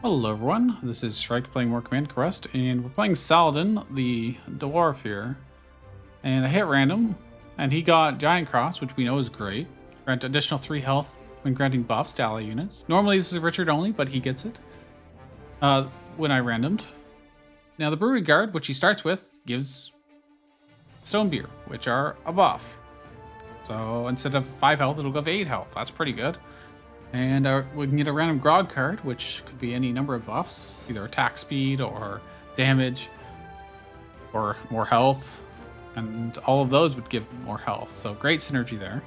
Hello everyone, this is Shrike playing more Command Crest, and we're playing Saladin, the dwarf here. And I hit random, and he got Giant Cross, which we know is great. Grant additional 3 health when granting buffs to ally units. Normally this is Richard only, but he gets it when I randomed. Now the Brewery Guard, which he starts with, gives Stone Beer, which are a buff. So instead of 5 health, it'll give 8 health. That's pretty good. And we can get a random Grog card, which could be any number of buffs, either attack speed or damage or more health. And all of those would give more health. So great synergy there.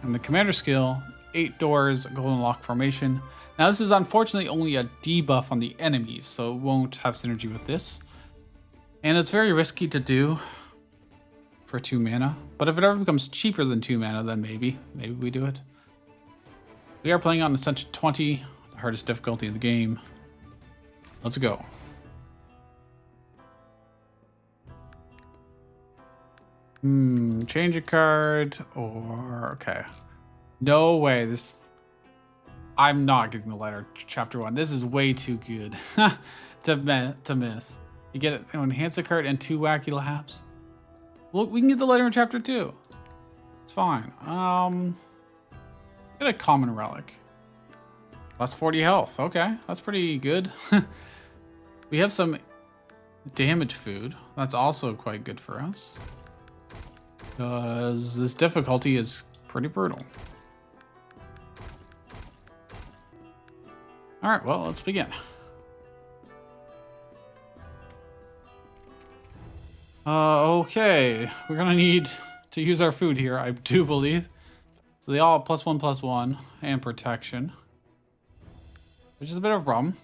And the commander skill, 8 doors, golden lock formation. Now this is unfortunately only a debuff on the enemies, so it won't have synergy with this. And it's very risky to do for 2 mana. But if it ever becomes cheaper than 2 mana, then maybe we do it. We are playing on Ascension 20, the hardest difficulty in the game. Let's go. Change a card or okay. No way. I'm not getting the letter chapter 1. This is way too good to miss. You get it, enhance a card and 2 wacky laps. Well, we can get the letter in chapter 2. It's fine. Get a common relic. That's 40 health. Okay, that's pretty good. We have some damage food. That's also quite good for us. Because this difficulty is pretty brutal. Alright, well, let's begin. Okay, we're gonna need to use our food here, I do believe. So they all +1/+1 and protection, which is a bit of a problem.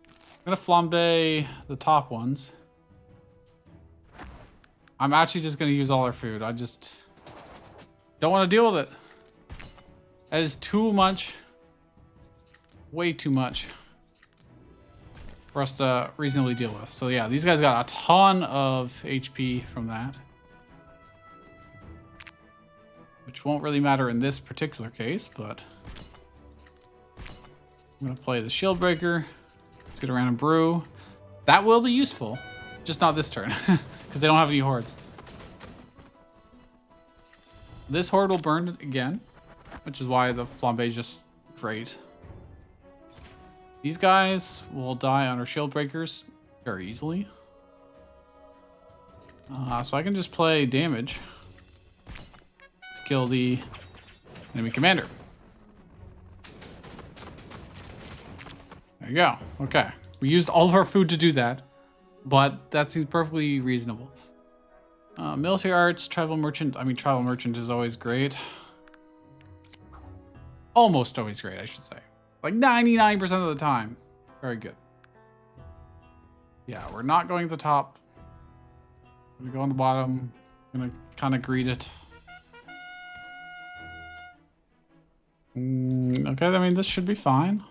I'm gonna flambe the top ones. I'm actually just gonna use all our food. I just don't want to deal with it. That is too much, way too much for us to reasonably deal with. So yeah, these guys got a ton of HP from that, which won't really matter in this particular case, but I'm going to play the Shield Breaker. Let's get a random brew. That will be useful, just not this turn, because they don't have any hordes. This horde will burn again, which is why the flambe is just great. These guys will die on our Shield Breakers very easily. So I can just play damage to kill the enemy commander. There you go. Okay. We used all of our food to do that, but that seems perfectly reasonable. Military arts, tribal merchant. I mean, tribal merchant is always great. Almost always great, I should say. Like 99% of the time. Very good. Yeah, we're not going to the top. We're gonna go on the bottom. I'm gonna kind of greet it. Okay, I mean, this should be fine.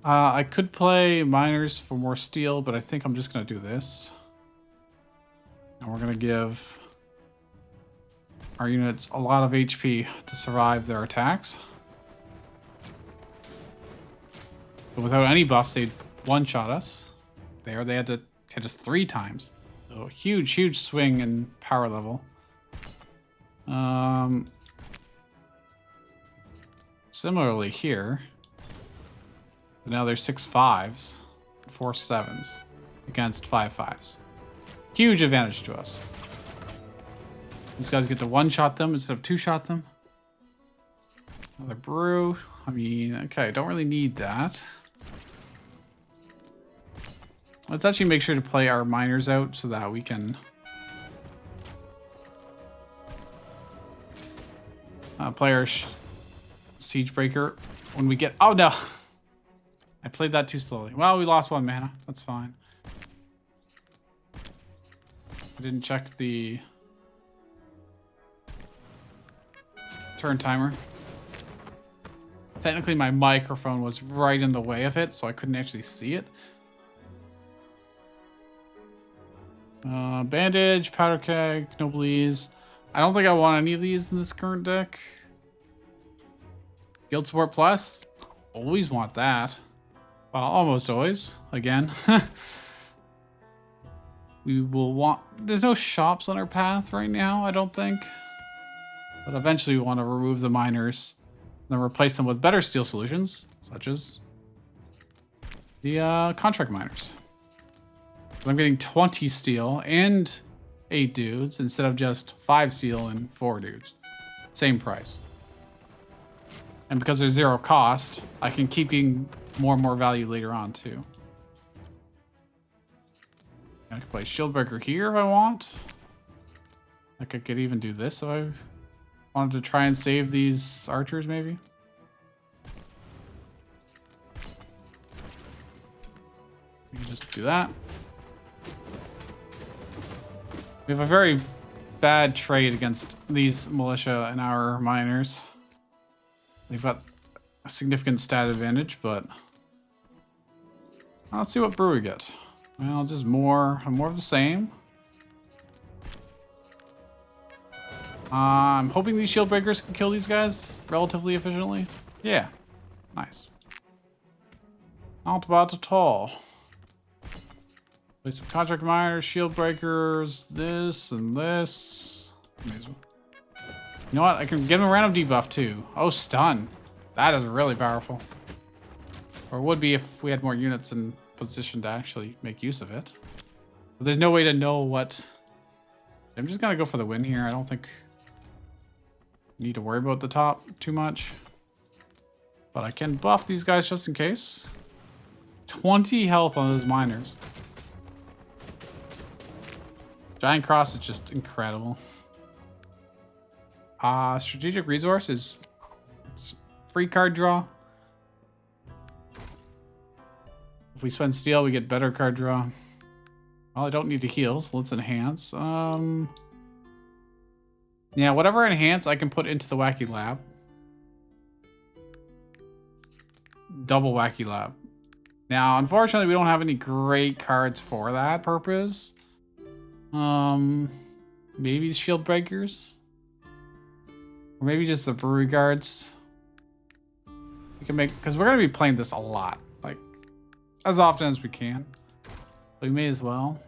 I could play miners for more steel, but I think I'm just going to do this. And we're going to give our units a lot of HP to survive their attacks. But without any buffs, they'd one-shot us. They had to hit us 3 times. So huge swing in power level. Similarly here. Now there's 6 5s, 4 7s against 5 5s. Huge advantage to us. These guys get to one-shot them instead of 2-shot them. Another brew. I mean, okay, don't really need that. Let's actually make sure to play our miners out so that we can play our Siege Breaker when we get... Oh, no! I played that too slowly. Well, we lost 1 mana. That's fine. I didn't check the turn timer. Technically, my microphone was right in the way of it, so I couldn't actually see it. Bandage, Powder Keg, Noblesse. I don't think I want any of these in this current deck. Guild Support Plus. always want that. Well, almost always. Again. We will want... There's no shops on our path right now, I don't think. But eventually we want to remove the miners. And then replace them with better steel solutions, such as the contract miners. So I'm getting 20 steel and 8 dudes instead of just 5 steel and 4 dudes. Same price. And because there's 0 cost, I can keep getting more and more value later on too. I can play Shieldbreaker here if I want. I could even do this if I wanted to try and save these archers maybe. We can just do that. We have a very bad trade against these militia and our miners. They've got a significant stat advantage, but let's see what brew we get. Well, just more of the same. I'm hoping these shield breakers can kill these guys relatively efficiently. Yeah, nice. Not bad at all. Play some contract miners, shield breakers, this and this. You know what? I can give him a random debuff too. Oh, stun. That is really powerful. Or would be if we had more units in position to actually make use of it. But there's no way to know what... I'm just gonna go for the win here. I don't think I need to worry about the top too much. But I can buff these guys just in case. 20 health on those miners. Giant Cross is just incredible. Strategic Resource is free card draw. If we spend steel, we get better card draw. Well, I don't need to heal, so let's enhance. Yeah, whatever enhance I can put into the Wacky Lab. Double Wacky Lab. Now, unfortunately, we don't have any great cards for that purpose. Maybe Shield Breakers. Or maybe just the Brewery Guards. We can make, because we're going to be playing this a lot. Like, as often as we can. We may as well.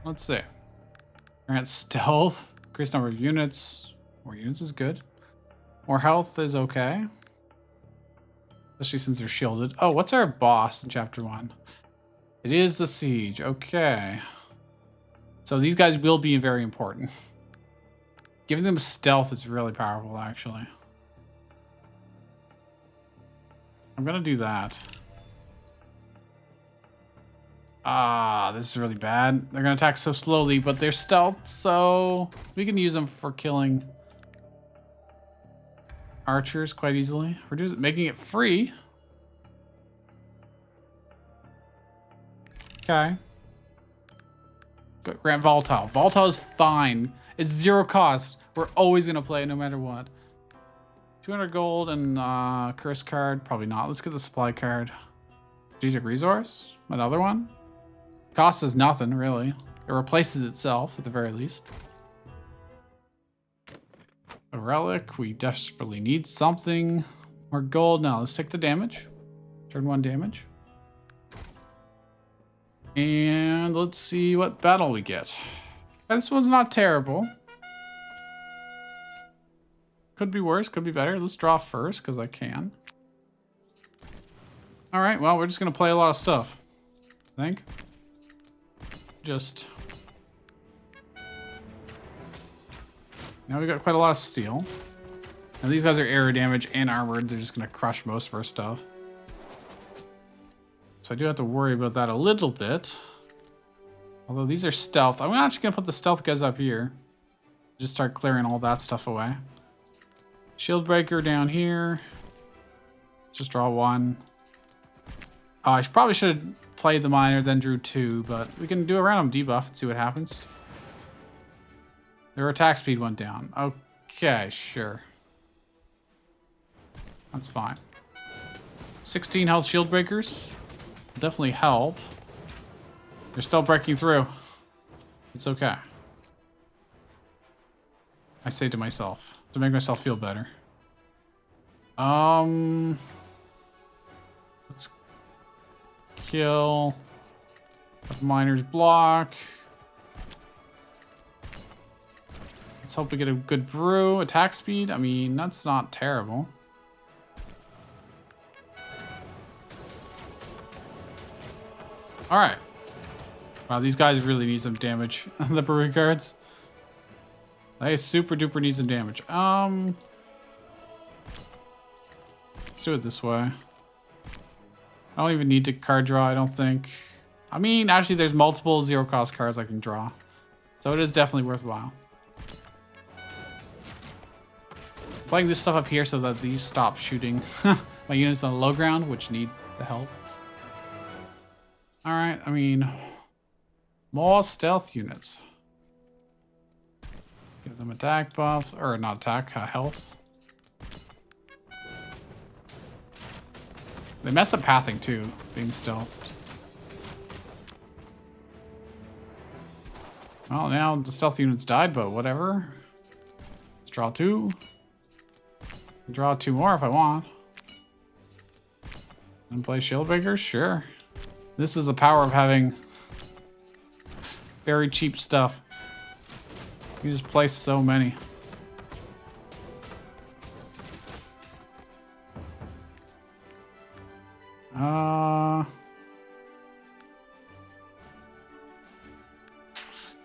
Let's see. Grant stealth. Increase number of units. More units is good. More health is okay. Especially since they're shielded. Oh, what's our boss in chapter 1? It is the siege. Okay. So these guys will be very important. Giving them stealth is really powerful, actually. I'm gonna do that. This is really bad. They're gonna attack so slowly, but they're stealth, so we can use them for killing archers quite easily. We're just making it free. Okay. Grant Volatile. Volatile is fine. It's 0 cost. We're always gonna play it no matter what. 200 gold and curse card. Probably not. Let's get the supply card. Strategic Resource. Another one. Cost is nothing, really. It replaces itself, at the very least. A relic. We desperately need something. More gold. Now, let's take the damage. Turn 1 damage. And let's see what battle we get. This one's not terrible. Could be worse, could be better. Let's draw first, because I can. Alright, well, we're just going to play a lot of stuff. I think. Just... Now we got quite a lot of steel. And these guys are air damage and armored. They're just going to crush most of our stuff. So I do have to worry about that a little bit. Although these are stealth. I'm actually going to put the stealth guys up here. Just start clearing all that stuff away. Shield Breaker down here. Just draw 1. I probably should have played the miner, then drew 2, but we can do a random debuff and see what happens. Their attack speed went down. Okay, sure. That's fine. 16 health Shield Breakers. Definitely help. They're still breaking through. It's okay. I say to myself, to make myself feel better. Let's kill the miner's block. Let's hope we get a good brew. Attack speed, I mean, that's not terrible. All right. Wow, these guys really need some damage. The brewing cards. They super duper need some damage. Let's do it this way. I don't even need to card draw, I don't think. I mean, actually, there's multiple zero cost cards I can draw. So it is definitely worthwhile. Playing this stuff up here so that these stop shooting my units on the low ground, which need the help. All right, I mean, more stealth units. Give them attack buffs, or not attack, health. They mess up pathing too, being stealthed. Well, now the stealth units died, but whatever. Let's draw 2. Draw 2 more if I want. And play Shieldbreakers? Sure. This is the power of having very cheap stuff. You just play so many.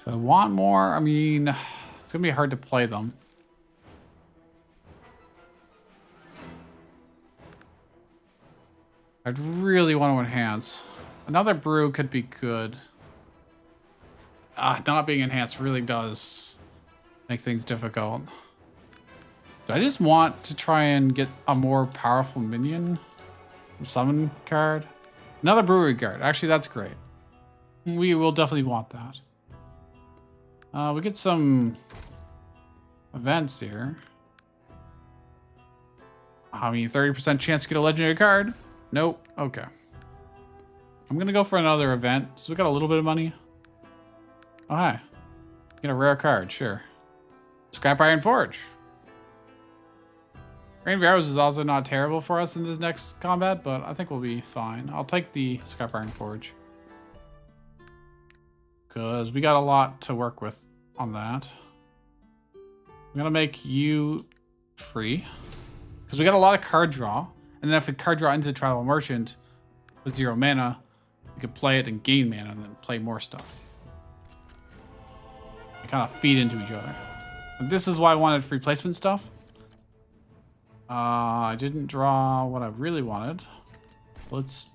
Do I want more? I mean, it's gonna be hard to play them. I'd really want to enhance. Another brew could be good. Not being enhanced really does make things difficult. Do I just want to try and get a more powerful minion? Summon card? Another brewery card. Actually, that's great. We will definitely want that. We get some events here. I mean, 30% chance to get a legendary card. Nope. Okay. I'm gonna go for another event. So we got a little bit of money. Oh, hi. Get a rare card, sure. Scrap Iron Forge. Rain of Arrows is also not terrible for us in this next combat, but I think we'll be fine. I'll take the Scrap Iron Forge. Because we got a lot to work with on that. I'm gonna make you free. Because we got a lot of card draw. And then if we card draw into the Tribal Merchant with 0 mana, we could play it and gain mana and then play more stuff. They kind of feed into each other. And this is why I wanted free placement stuff. I didn't draw what I really wanted. Let's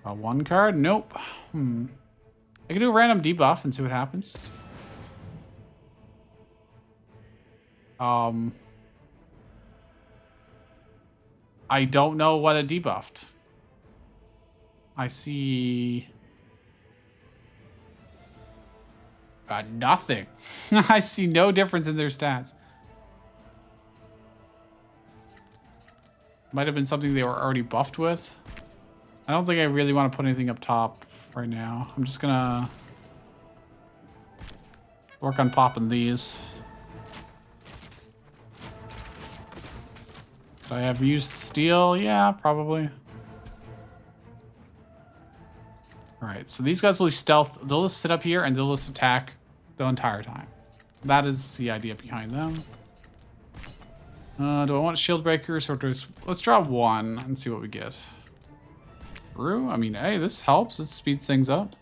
draw 1 card. Nope. I can do a random debuff and see what happens. I don't know what it debuffed. I see nothing. I see no difference in their stats. Might have been something they were already buffed with. I don't think I really want to put anything up top right now. I'm just gonna work on popping these. Do I have used steel? Yeah, probably. Alright, so these guys will be stealth. They'll just sit up here and they'll just attack the entire time. That is the idea behind them. Do I want shield breakers or let's draw 1 and see what we get. Brew? I mean, hey, this helps. It speeds things up.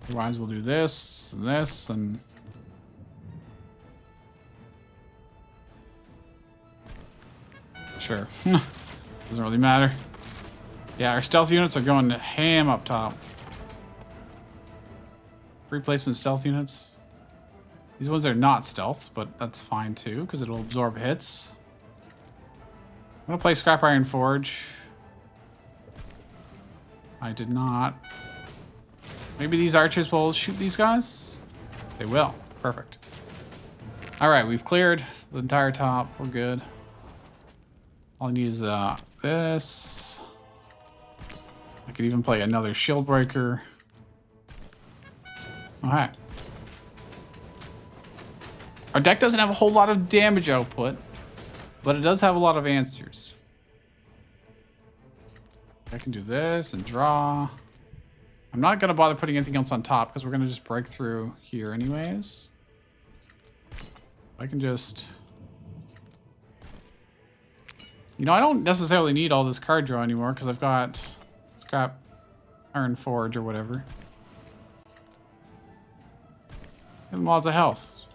Otherwise, we'll do this and this and... Sure. Doesn't really matter. Yeah, our stealth units are going ham up top. Free placement stealth units. These ones are not stealth, but that's fine too, because it'll absorb hits. I'm gonna play Scrap Iron Forge. I did not. Maybe these archers will shoot these guys? They will. Perfect. Alright, we've cleared the entire top. We're good. All I need is this. I could even play another shield breaker. Alright. Our deck doesn't have a whole lot of damage output. But it does have a lot of answers. I can do this and draw. I'm not going to bother putting anything else on top because we're going to just break through here anyways. I can just... You know, I don't necessarily need all this card draw anymore because I've got Scrap Iron Forge or whatever. And lots of health.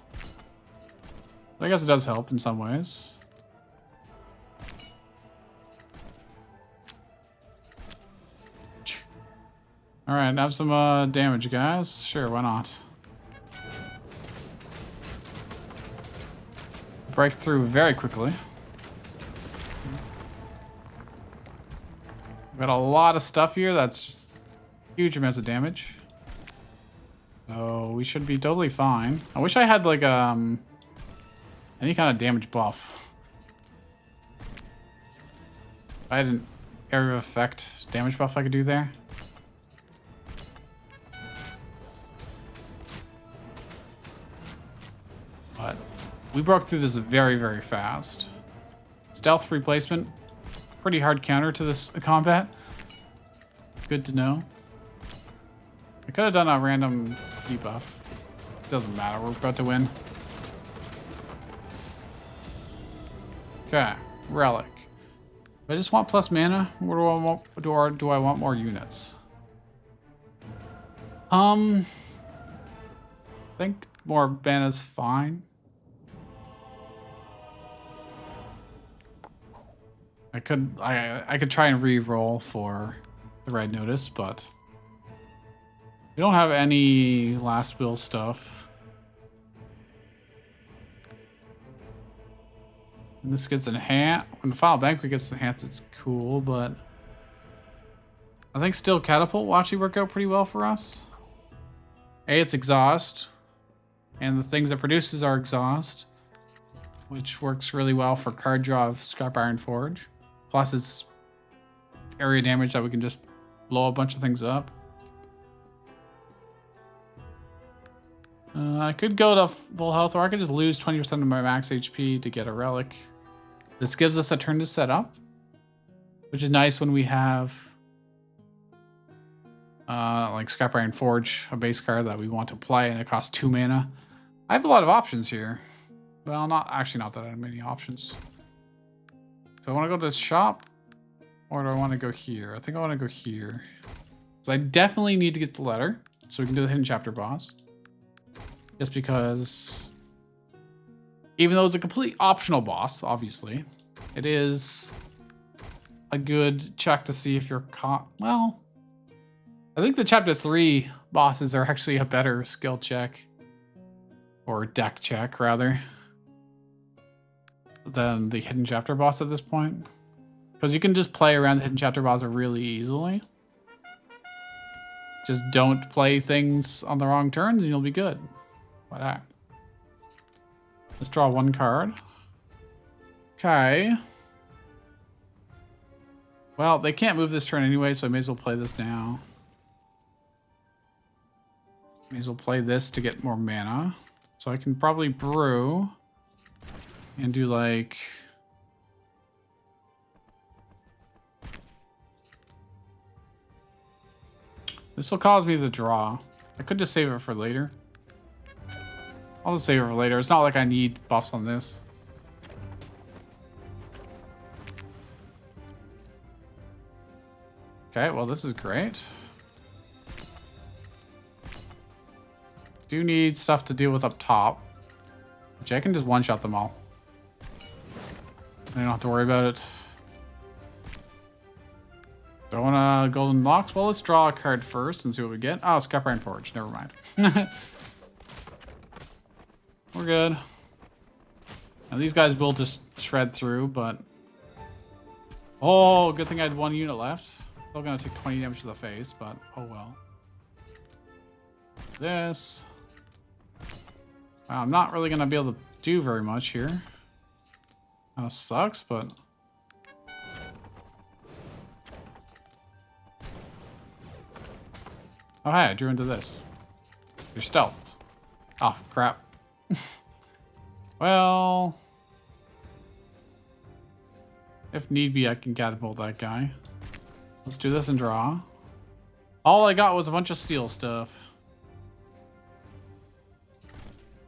I guess it does help in some ways. Alright, have some damage, guys. Sure, why not? Break through very quickly. We've got a lot of stuff here that's just huge amounts of damage. So we should be totally fine. I wish I had like any kind of damage buff. If I had an area of effect damage buff I could do there. But we broke through this very, very fast. Stealth replacement. Pretty hard counter to this combat. Good to know. I could have done a random debuff. Doesn't matter, we're about to win. Okay, relic. I just want plus mana. What do I want? Do I want more units? I think more mana's fine. I could try and re-roll for the Red Notice, but we don't have any last will stuff. And this gets enhanced. When the Final Banquet gets enhanced, it's cool, but I think still Catapult will actually work out pretty well for us. It's exhaust, and the things it produces are exhaust, which works really well for card draw of Scrap Iron Forge. Plus it's area damage that we can just blow a bunch of things up. I could go to full health, or I could just lose 20% of my max HP to get a relic. This gives us a turn to set up, which is nice when we have like Scrap Iron Forge, a base card that we want to play, and it costs 2 mana. I have a lot of options here. Well, not that many options. Do I want to go to the shop, or do I want to go here? I think I want to go here. So I definitely need to get the letter, so we can do the hidden chapter boss. Just because, even though it's a complete optional boss, obviously, it is a good check to see if you're caught. Well, I think the chapter 3 bosses are actually a better skill check, or deck check rather, than the hidden chapter boss at this point. Because you can just play around the hidden chapter boss really easily. Just don't play things on the wrong turns and you'll be good. Like that. Let's draw 1 card. Okay. Well, they can't move this turn anyway, so I may as well play this now. May as well play this to get more mana. So I can probably brew and do like... This will cause me to draw. I could just save it for later. I'll just save it for later. It's not like I need buffs on this. Okay, well this is great. Do need stuff to deal with up top, which I can just one-shot them all. I don't have to worry about it. Don't want golden locks. Well, let's draw a card first and see what we get. Oh, Scrap Iron Forge. Never mind. We're good. Now these guys will just shred through, but... Oh, good thing I had 1 unit left. Still gonna take 20 damage to the face, but oh well. This. Wow, I'm not really gonna be able to do very much here. That sucks, but... Oh, hey, I drew into this. You're stealthed. Oh, crap. Well... If need be, I can catapult that guy. Let's do this and draw. All I got was a bunch of steel stuff.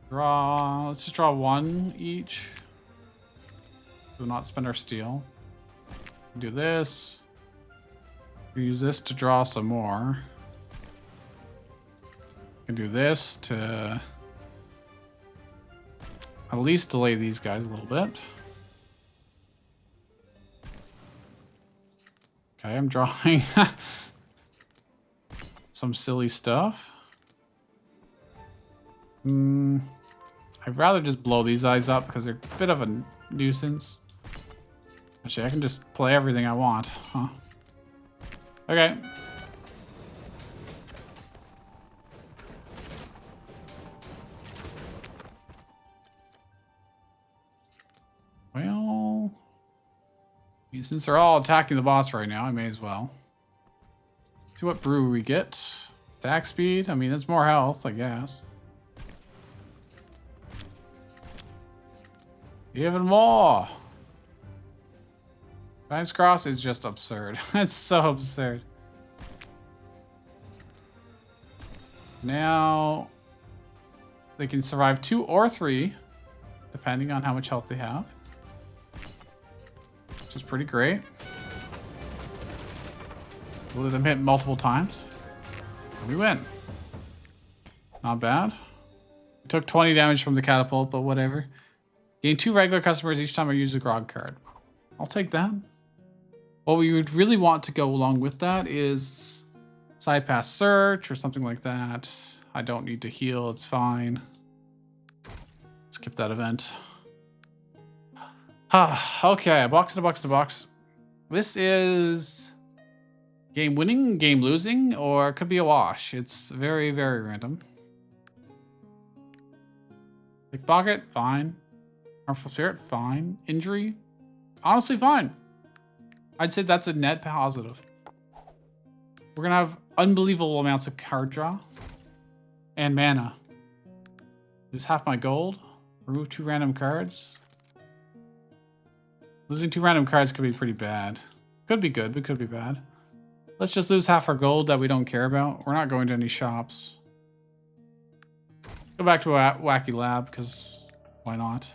Draw. Let's just draw one each. Do not spend our steel. Do this. Use this to draw some more. Can do this to at least delay these guys a little bit. Okay, I'm drawing some silly stuff. I'd rather just blow these eyes up because they're a bit of a nuisance. Actually, I can just play everything I want, huh? Okay. Well, since they're all attacking the boss right now, I may as well. See what brew we get. Attack speed. I mean, it's more health, I guess. Even more. Giant's Cross is just absurd. It's so absurd. Now they can survive 2 or 3, depending on how much health they have, which is pretty great. We'll let them hit multiple times. And we win. Not bad. We took 20 damage from the catapult, but whatever. Gain 2 regular customers each time I use a grog card. I'll take that. What we would really want to go along with that is side pass search or something like that. I don't need to heal, it's fine. Skip that event. Okay, a box in a box in a box. This is game winning, game losing, or it could be a wash. It's very, very random. Pickpocket, fine. Harmful Spirit, fine. Injury, honestly fine. I'd say that's a net positive. We're gonna have unbelievable amounts of card draw and mana. Lose half my gold. Remove 2 random cards. Losing 2 random cards could be pretty bad. Could be good, but could be bad. Let's just lose half our gold that we don't care about. We're not going to any shops. Go back to a wacky lab, because why not?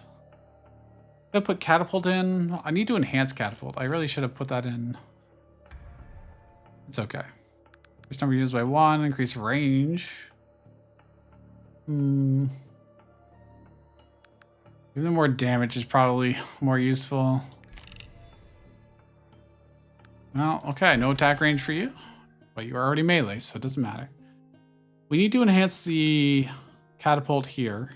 I'm gonna put Catapult in. I need to enhance Catapult. I really should have put that in. It's okay. Increase number used by 1, increase range. Even more damage is probably more useful. Well, okay, no attack range for you. But you're already melee, so it doesn't matter. We need to enhance the Catapult here.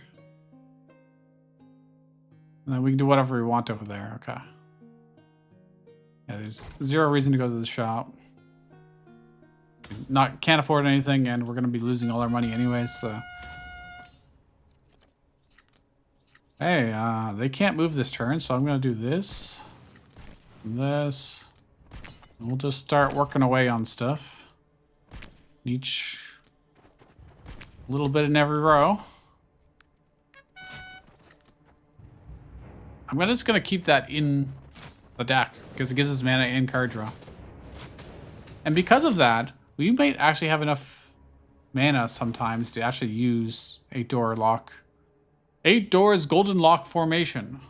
And then we can do whatever we want over there. Okay. Yeah, there's 0 reason to go to the shop. Can't afford anything, and we're going to be losing all our money anyways, so. Hey, they can't move this turn, so I'm going to do this. And this. And we'll just start working away on stuff. Each little bit in every row. I'm just going to keep that in the deck because it gives us mana and card draw. And because of that, we might actually have enough mana sometimes to actually use 8-door lock. 8 doors golden lock formation.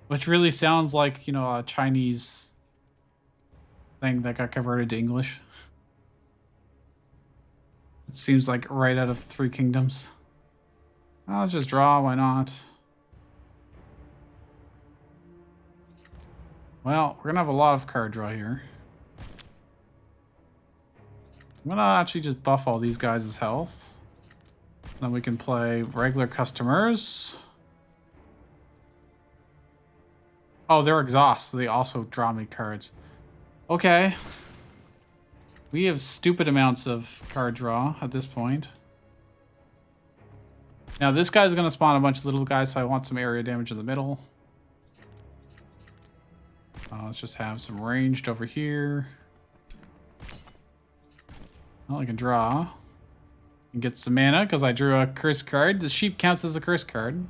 Which really sounds like, you know, a Chinese thing that got converted to English. It seems like right out of 3 Kingdoms. Let's just draw, why not? Well, we're gonna have a lot of card draw here. I'm gonna actually just buff all these guys' health. Then we can play regular customers. Oh, they're exhaust, so they also draw me cards. Okay. We have stupid amounts of card draw at this point. Now this guy's gonna spawn a bunch of little guys, so I want some area damage in the middle. Let's just have some ranged over here. Well, I can draw. And get some mana, because I drew a curse card. The sheep counts as a curse card.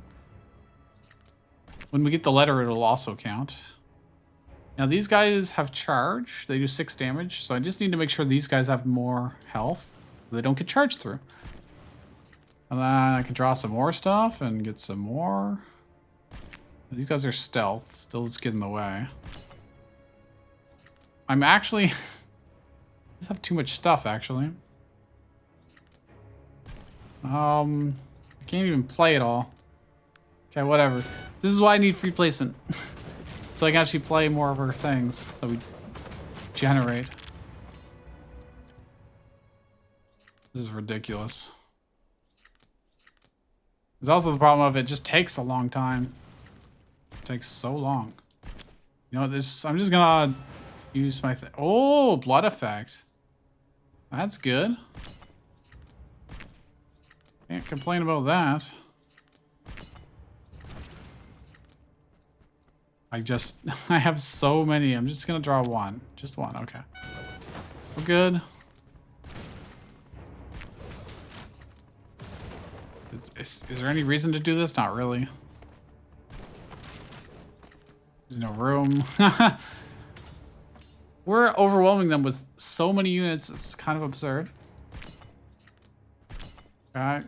When we get the letter, it'll also count. Now these guys have charge. They do 6 damage. So I just need to make sure these guys have more health. So they don't get charged through. And then I can draw some more stuff and get some more. These guys are stealth. Still, let's get in the way. I'm actually... I just have too much stuff, actually. I can't even play it all. Okay, whatever. This is why I need free placement. So I can actually play more of our things that we generate. This is ridiculous. There's also the problem of it just takes a long time. It takes so long. You know, this, I'm just gonna use my oh, blood effect. That's good. Can't complain about that. I have so many. I'm just gonna draw one. Just one, okay. We're good. Is there any reason to do this? Not really. There's no room. We're overwhelming them with so many units. It's kind of absurd. Okay.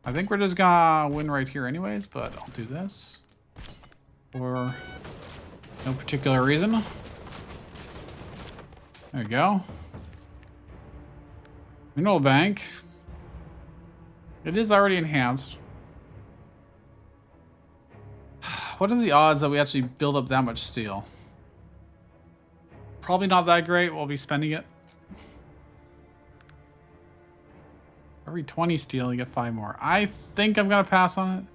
I think we're just gonna win right here anyways, but I'll do this. For no particular reason. There you go. Mineral bank. It is already enhanced. What are the odds that we actually build up that much steel? Probably not that great. We'll be spending it. Every 20 steel, you get 5 more. I think I'm going to pass on it.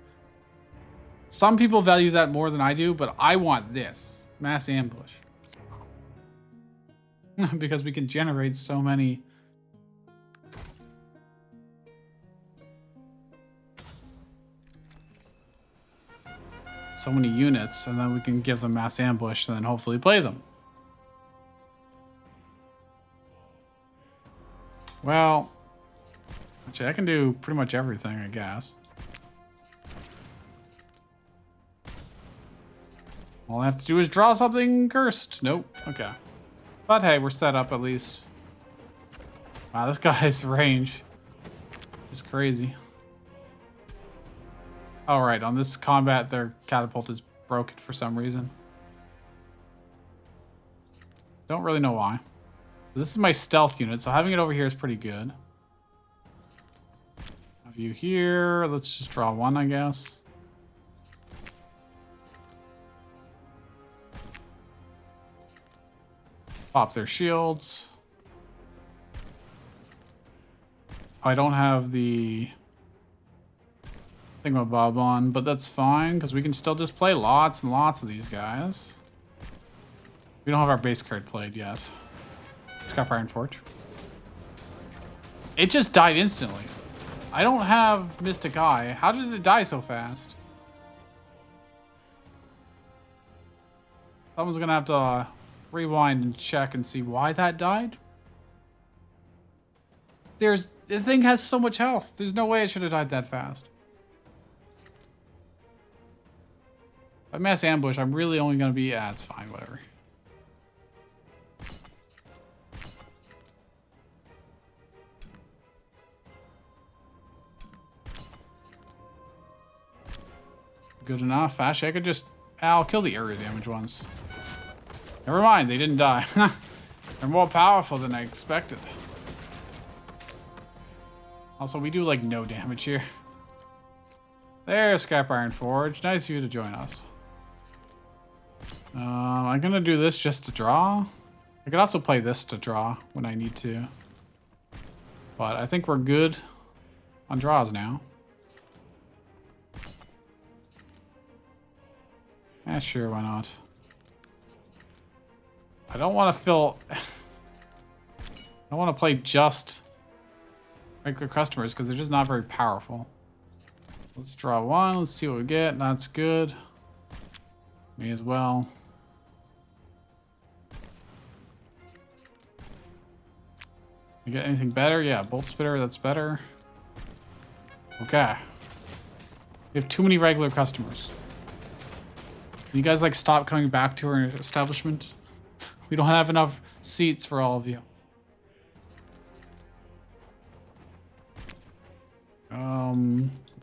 Some people value that more than I do, but I want this. Mass ambush. Because we can generate so many. So many units, and then we can give them mass ambush and then hopefully play them. Well, actually, I can do pretty much everything, I guess. All I have to do is draw something cursed. Nope. Okay. But hey, we're set up at least. Wow, this guy's range is crazy. Oh, right. On this combat, their catapult is broken for some reason. Don't really know why. This is my stealth unit, so having it over here is pretty good. Have you here. Let's just draw one, I guess. Pop their shields. I don't have the thingamabob on, but that's fine because we can still just play lots and lots of these guys. We don't have our base card played yet. Scrap Iron Forge. It just died instantly. I don't have Mystic Eye. How did it die so fast? Someone's gonna have to rewind and check and see why that died. The thing has so much health. There's no way it should have died that fast. By mass ambush, I'm really only gonna be, it's fine, whatever. Good enough. Actually, I could just, I'll kill the area damage ones. Never mind, they didn't die. They're more powerful than I expected. Also, we do like no damage here. There's Scrap Iron Forge. Nice of you to join us. I'm gonna do this just to draw. I could also play this to draw when I need to. But I think we're good on draws now. Yeah, sure, why not? I don't want to fill... I don't want to play just regular customers because they're just not very powerful. Let's draw one. Let's see what we get. That's good. May as well. You get anything better? Yeah, Bolt Spitter, that's better. Okay. We have too many regular customers. You guys like stop coming back to our establishment? We don't have enough seats for all of you.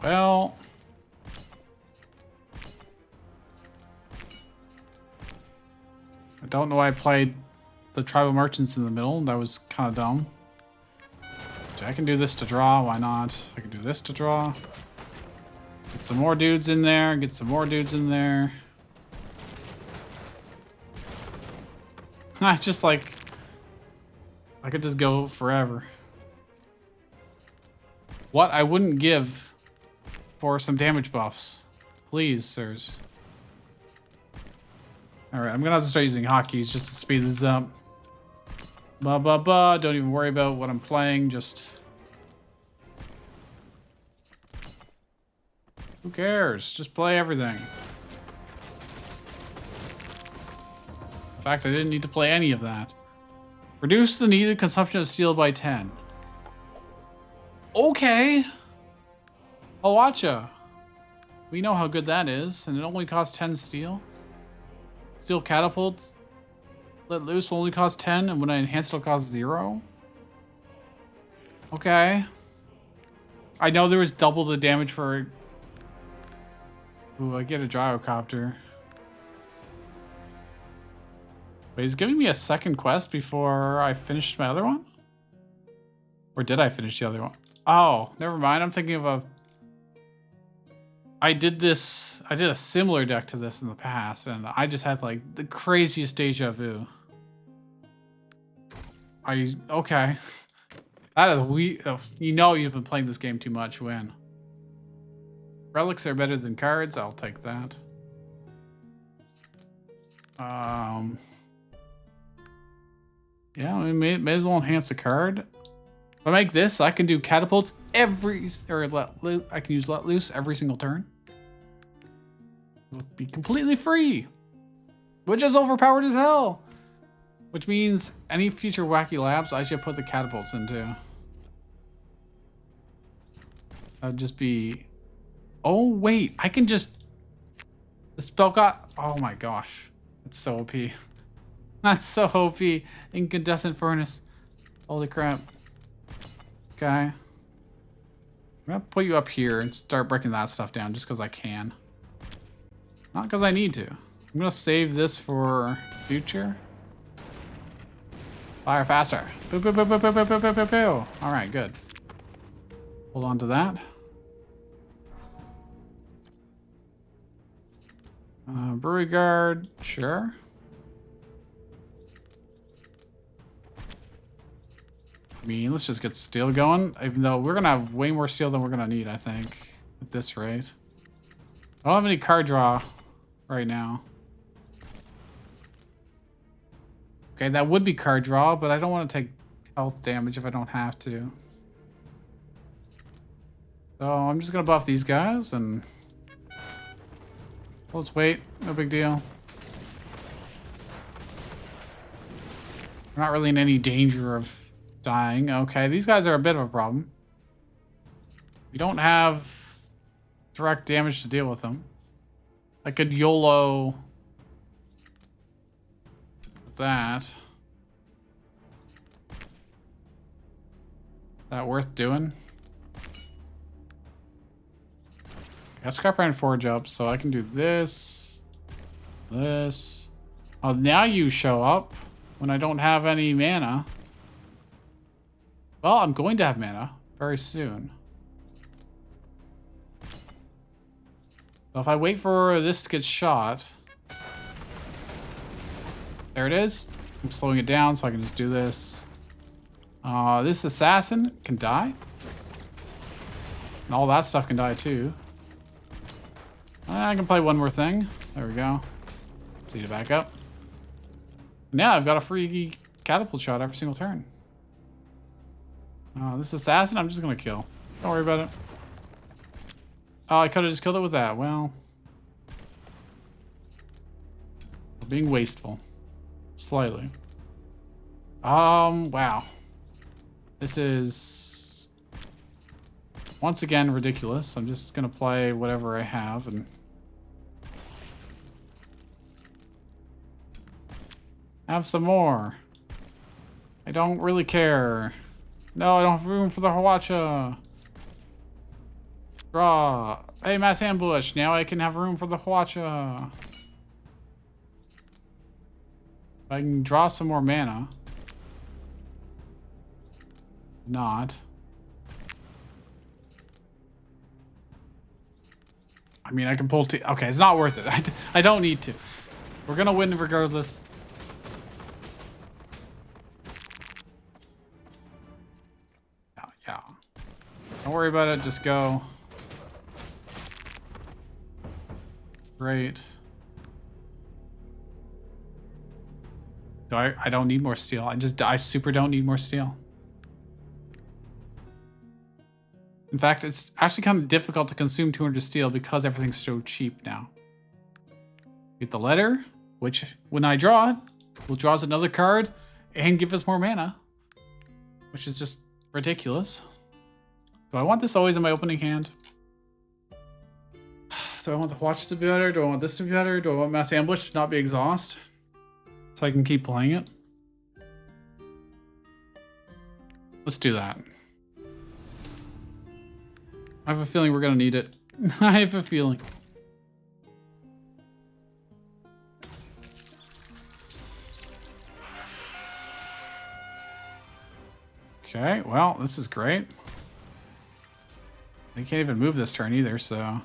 Well, I don't know why I played the tribal merchants in the middle. That was kind of dumb. I can do this to draw. Why not? I can do this to draw. Get some more dudes in there. Get some more dudes in there. I just like... I could just go forever. What I wouldn't give for some damage buffs. Please, sirs. Alright, I'm gonna have to start using hotkeys just to speed this up. Don't even worry about what I'm playing, just... Who cares? Just play everything. In fact, I didn't need to play any of that. Reduce the needed consumption of steel by 10. Okay. I'll watch ya. We know how good that is, and it only costs 10 steel. Steel catapults let loose will only cost 10, and when I enhance it'll cost 0. Okay. I know there was double the damage for... Ooh, I get a gyrocopter. Wait, he's giving me a second quest before I finished my other one? Or did I finish the other one? Oh, never mind. I'm thinking of a... I did a similar deck to this in the past, and I just had like the craziest deja vu. Okay. That is you know you've been playing this game too much when. Relics are better than cards, I'll take that. Yeah, I may as well enhance a card. If I make this, I can do catapults I can use let loose every single turn. It'll be completely free, which is overpowered as hell. Which means any future wacky labs I should put the catapults into. That'd just be... Oh wait, I can just... The spell got... Oh my gosh, that's so OP. That's so OP. Incandescent furnace. Holy crap. Okay. I'm gonna put you up here and start breaking that stuff down just because I can. Not because I need to. I'm gonna save this for future. Fire faster. Boo, boo, boo, boo, boo, boo, boo, boo, boo, boo. All right, good. Hold on to that. Brewery guard, sure. I mean, let's just get steel going, even though we're gonna have way more steel than we're gonna need, I think, at this rate. I don't have any card draw right now. Okay, that would be card draw, but I don't want to take health damage if I don't have to. So I'm just gonna buff these guys and let's wait, no big deal. We're not really in any danger of dying. Okay, these guys are a bit of a problem. We don't have direct damage to deal with them. I could YOLO that. That worth doing? I scrap iron forge up, so I can do this. This. Oh, now you show up when I don't have any mana. Well, I'm going to have mana very soon. So if I wait for this to get shot. There it is. I'm slowing it down so I can just do this. This assassin can die. And all that stuff can die too. I can play one more thing. There we go. See to back up. Now I've got a free catapult shot every single turn. This assassin, I'm just gonna kill. Don't worry about it. Oh, I could have just killed it with that. Well, being wasteful, slightly. Wow. This is once again ridiculous. I'm just gonna play whatever I have and Have some more. I don't really care. No, I don't have room for the Hwacha. Draw. Hey, mass ambush. Now I can have room for the Hwacha. I can draw some more mana. Not. I mean, I can pull two. Okay, it's not worth it. I don't need to. We're gonna win regardless. Yeah. Don't worry about it. Just go. Great. I don't need more steel. I super don't need more steel. In fact, it's actually kind of difficult to consume 200 steel because everything's so cheap now. Get the letter, which when I draw it, will draw us another card and give us more mana, which is just ridiculous. Do I want this always in my opening hand? Do I want the watch to be better? Do I want this to be better? Do I want mass ambush to not be exhaust? So I can keep playing it? Let's do that. I have a feeling we're gonna need it. I have a feeling. Okay, well, this is great. They can't even move this turn either, so...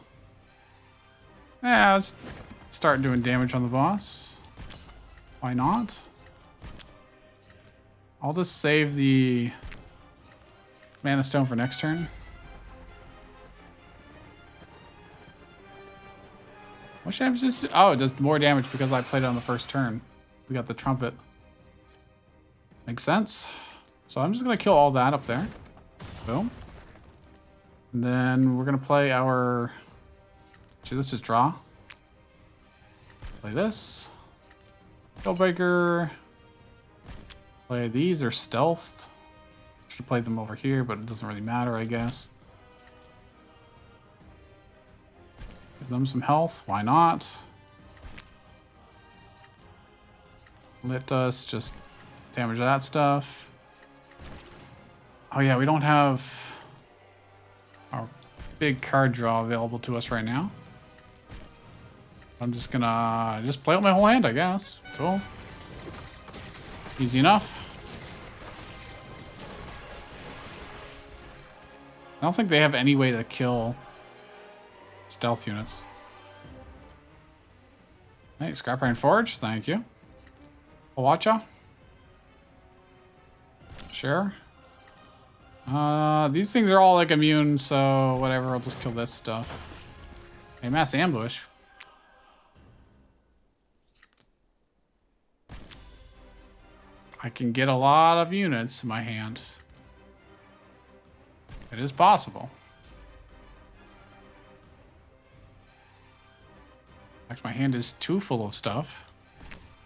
Yeah, let's start doing damage on the boss. Why not? I'll just save the mana stone for next turn. What damage does this? Oh, it does more damage because I played it on the first turn. We got the trumpet. Makes sense. So I'm just gonna kill all that up there. Boom. And then we're gonna play our... Actually, let's just draw. Play this. Spellbreaker. Play these or stealth. Should have played them over here, but it doesn't really matter, I guess. Give them some health. Why not? Let us just damage that stuff. Oh yeah, we don't have our big card draw available to us right now. I'm just gonna play out my whole hand, I guess. Cool. Easy enough. I don't think they have any way to kill stealth units. Hey, Scrap Iron Forge, thank you. Hwacha. Sure. These things are all like immune, so whatever, I'll just kill this stuff. Hey, mass ambush. I can get a lot of units in my hand. It is possible. In fact, my hand is too full of stuff.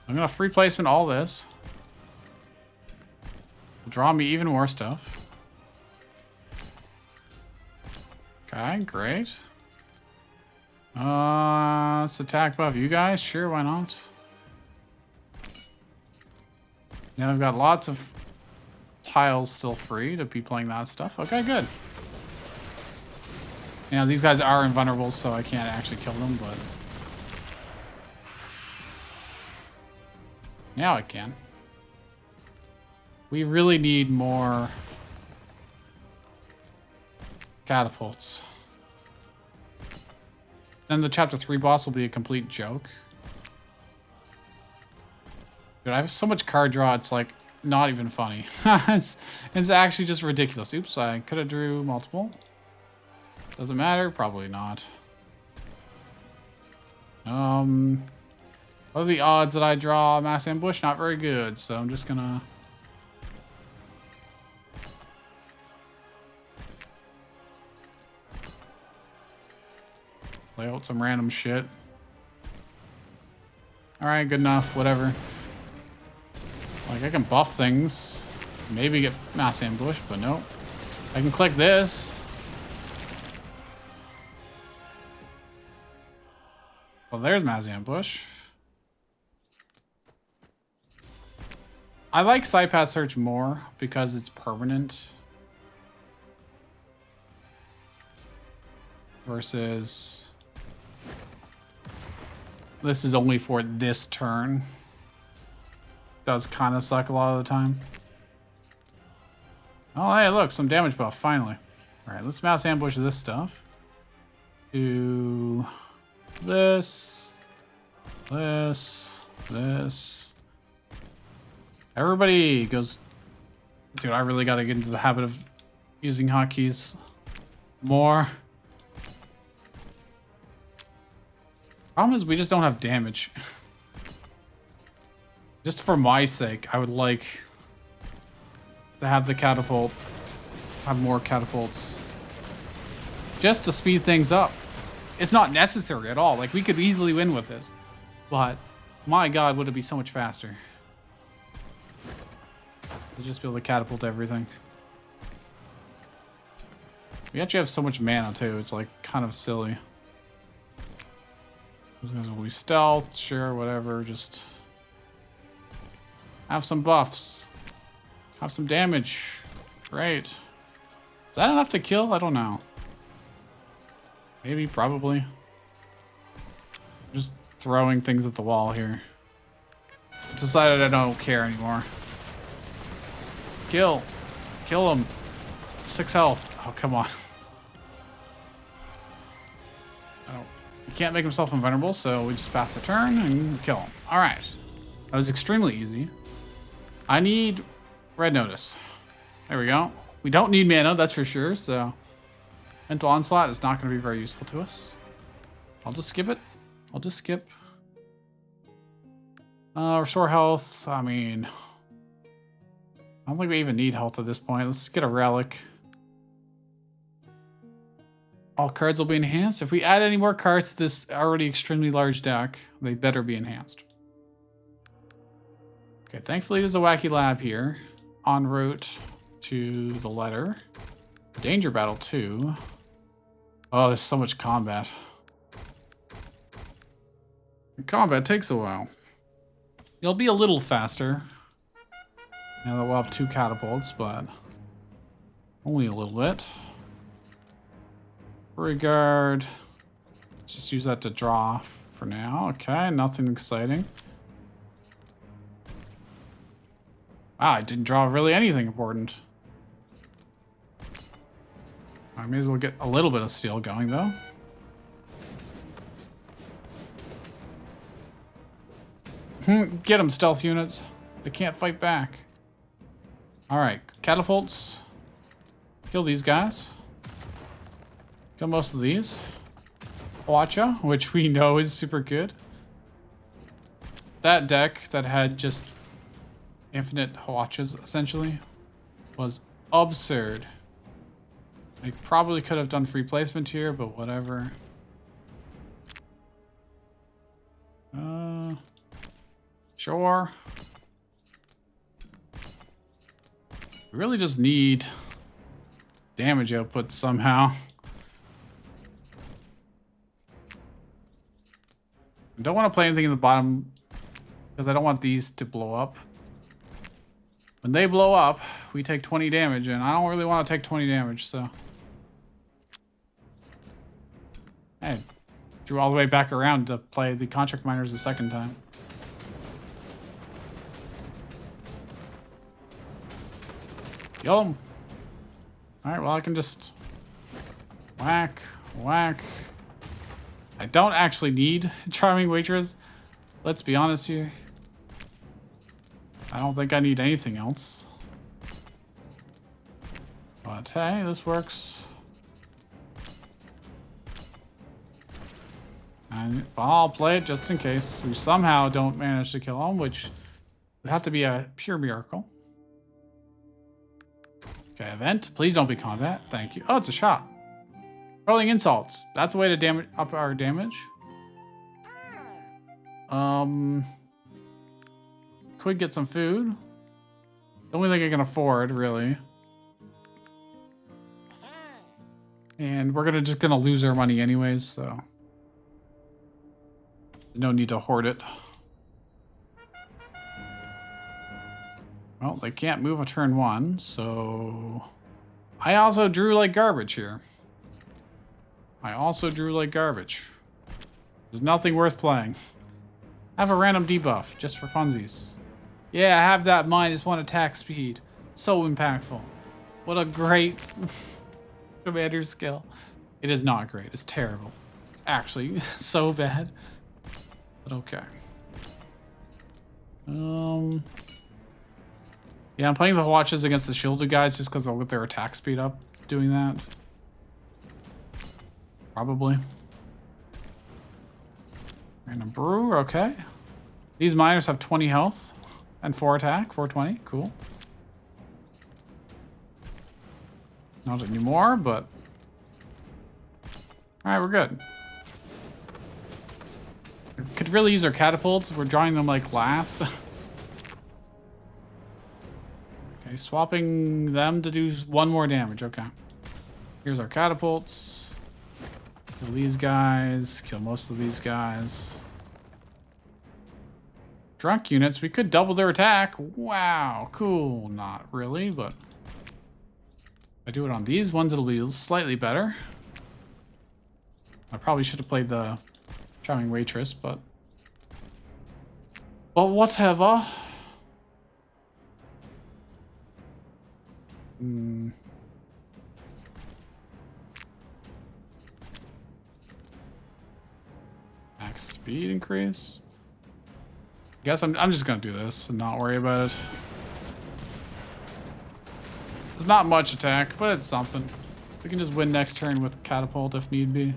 I'm gonna free placement all this. Draw me even more stuff. Okay, great. Let's attack above you guys. Sure, why not? Now I've got lots of tiles still free to be playing that stuff. Okay, good. Yeah, these guys are invulnerable, so I can't actually kill them, but... Now I can. We really need more catapults. Then the chapter 3 boss will be a complete joke. Dude, I have so much card draw, it's like not even funny. it's actually just ridiculous. Oops, I could have drew multiple. Doesn't matter, probably not. What are the odds that I draw mass ambush? Not very good, so I'm just gonna... play out some random shit. Alright, good enough, whatever. Like, I can buff things. Maybe get mass ambush, but nope. I can click this. Well, there's mass ambush. I like side path search more because it's permanent. Versus this is only for this turn. Does kind of suck a lot of the time. Oh, hey, look, some damage buff, finally. All right, let's mass ambush this stuff. Do this, this. Everybody goes. Dude, I really got to get into the habit of using hotkeys more. Problem is, we just don't have damage. Just for my sake, I would like to have the catapult, have more catapults, just to speed things up. It's not necessary at all. Like, we could easily win with this, but my God, would it be so much faster to just be able to catapult everything. We actually have so much mana too. It's like kind of silly. Those guys will be stealth, sure, whatever. Just have some buffs, have some damage. Great. Is that enough to kill? I don't know. Maybe, probably. Just throwing things at the wall here. Decided I don't care anymore. Kill. Kill him. 6 health. Oh, come on. He can't make himself invulnerable, so we just pass the turn and kill him. All right. That was extremely easy. I need red notice. There we go. We don't need mana, that's for sure, so mental onslaught is not going to be very useful to us. I'll just skip it. I'll just skip. Restore health. I mean, I don't think we even need health at this point. Let's get a relic. All cards will be enhanced. If we add any more cards to this already extremely large deck, they better be enhanced. Okay, thankfully there's a wacky lab here. En route to the letter. Danger battle too. Oh, there's so much combat. Combat takes a while. It'll be a little faster. Now that we'll have 2 catapults, but only a little bit. Regard. Let's just use that to draw for now. Okay, nothing exciting. Wow, I didn't draw really anything important. I may as well get a little bit of steel going, though. Get them, stealth units. They can't fight back. All right, catapults. Kill these guys. Kill most of these. Hwacha, which we know is super good. That deck that had just infinite Hwachas, essentially, was absurd. I probably could have done free placement here, but whatever. Sure. We really just need damage output somehow. I don't want to play anything in the bottom because I don't want these to blow up. When they blow up, we take 20 damage, and I don't really want to take 20 damage, so. Hey, drew all the way back around to play the contract miners the second time. Kill him. Alright, well, I can just whack, whack. I don't actually need Charming Waitress. Let's be honest here. I don't think I need anything else. But hey, this works. And I'll play it just in case we somehow don't manage to kill him, which would have to be a pure miracle. Okay, event. Please don't be combat. Thank you. Oh, it's a shot. Rolling insults. That's a way to up our damage. Could get some food. The only thing I can afford, really. And we're just gonna lose our money anyways, so no need to hoard it. Well, they can't move a turn 1, so... I also drew like garbage here. There's nothing worth playing. Have a random debuff, just for funsies. Yeah, have that -1 attack speed. So impactful. What a great commander skill. It is not great, it's terrible. It's actually so bad. But okay. Yeah, I'm playing the watches against the shielded guys just because they'll get their attack speed up doing that. Probably. Random brew, okay. These miners have 20 health and 4 attack, 420, cool. Not anymore, but... Alright, we're good. Could really use our catapults. We're drawing them like last. Okay, swapping them to do 1 more damage, okay. Here's our catapults. Kill these guys, kill most of these guys. Drunk units, we could double their attack. Wow, cool. Not really, but if I do it on these ones, it'll be slightly better. I probably should have played the Charming Waitress, but whatever. Max speed increase. Guess I'm just gonna do this and not worry about it. There's not much attack, but it's something. We can just win next turn with catapult if need be.